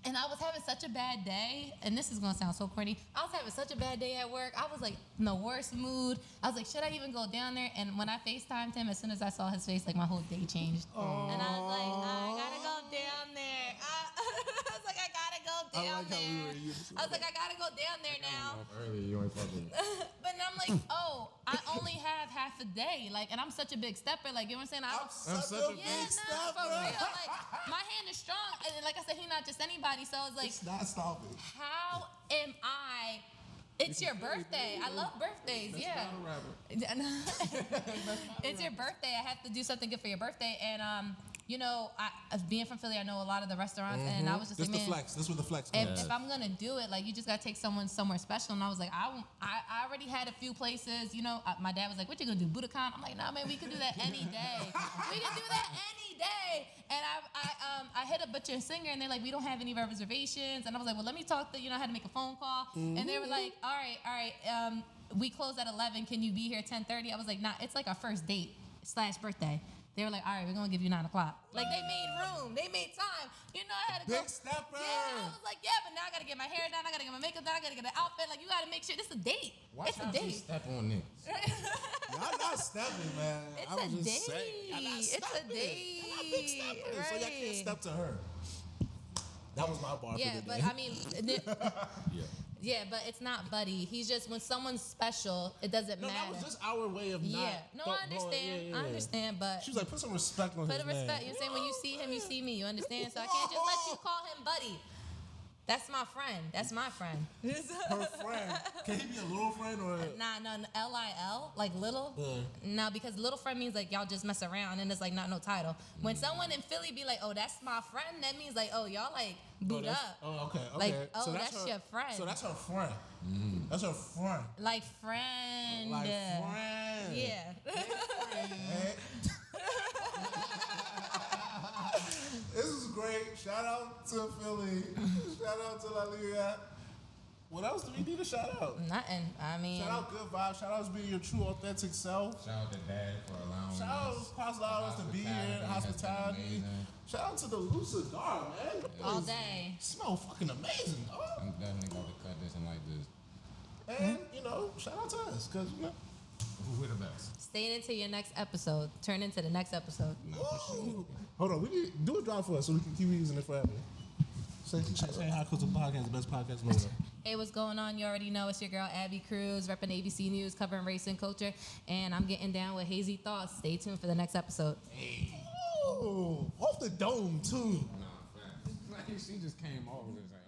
And I was having such a bad day, and this is gonna sound so corny. I was having such a bad day at work. I was like in the worst mood. I was like, should I even go down there? And when I FaceTimed him, as soon as I saw his face, like my whole day changed. And I was like, I gotta go down there. I was like, I gotta go down there. I was like, I gotta go down there now. Earlier, you ain't fucking. But then I'm like, oh, I only have half a day. Like, and I'm such a big stepper. Like, you know what I'm saying? I'm such a big nah, for stepper. real. Like, my hand is strong. And like I said, he's not just anybody. So I was like, It's not stopping. how am I? It's your birthday. I love birthdays. Yeah. It's your birthday. I have to do something good for your birthday. And you know, being from Philly, I know a lot of the restaurants, and I was just This like, the man, flex. This was the flex. if I'm gonna do it, like, you just gotta take someone somewhere special. And I was like, I already had a few places. You know, my dad was like, what you gonna do, Budokan? I'm like, nah, man, we could do that any day. We could do that any day. And I hit up Butcher and Singer, and they're like, we don't have any reservations. And I was like, well, let me talk to, I had to make a phone call. And they were like, all right. We close at 11. Can you be here 10:30? I was like, nah, it's like our first date / birthday. They were like, all right, we're gonna give you 9 o'clock. Like, they made room, they made time. You know, I had to go. Big stepper. Yeah, I was like, yeah, but now I gotta get my hair done, I gotta get my makeup done, I gotta get the outfit. Like, you gotta make sure this is a date. Why It's a y'all just date. step on niggas? Y'all not stepping, man. It's I was a just date. saying. Y'all not It's a stepping. date. Y'all not big steppers, so y'all can't Right. step to her. That was my bar Yeah, for the but day. I mean, yeah, but it's not Buddy. He's just, when someone's special, it doesn't No, matter. that was just our way of not. Yeah, no, I understand. I understand, but She was like, put some respect on put his a respect. name. You know what I'm saying? When you see him, you see me. You understand? So I can't just let you call him Buddy. That's my friend. That's my friend. Her friend. Can he be a little friend or? Nah, no, Lil, like little. No, because little friend means like y'all just mess around and it's like not no title. When someone in Philly be like, oh, that's my friend, that means like, oh, y'all like boot up. Oh, okay. Like, oh, that's your friend. So that's her friend. That's her friend. Like friend. Like friend. Yeah. Hey. This is great. Shout out to Philly. Shout out to Louliga. What else do we need to shout out? Nothing. I mean. Shout out Good Vibes. Shout out to being your true, authentic self. Shout out to Dad for allowing Shout out us. to allowing us to be here. Hospitality. Shout out to the Louliga Cigar, man. All day. Smell fucking amazing, dog. I'm definitely going to cut this and like this. And, shout out to us, because, We're the best. Stay into your next episode. Turn into the next episode. Whoa. Hold on, we need do a drop for us so we can keep using it forever. Say hi, Cruz Podcast, the best podcast in the world. Hey, what's going on? You already know it's your girl Abby Cruz, repping ABC News, covering race and culture, and I'm getting down with hazy thoughts. Stay tuned for the next episode. Oh, off the dome too. Nah, fact. Like, she just came over and was like,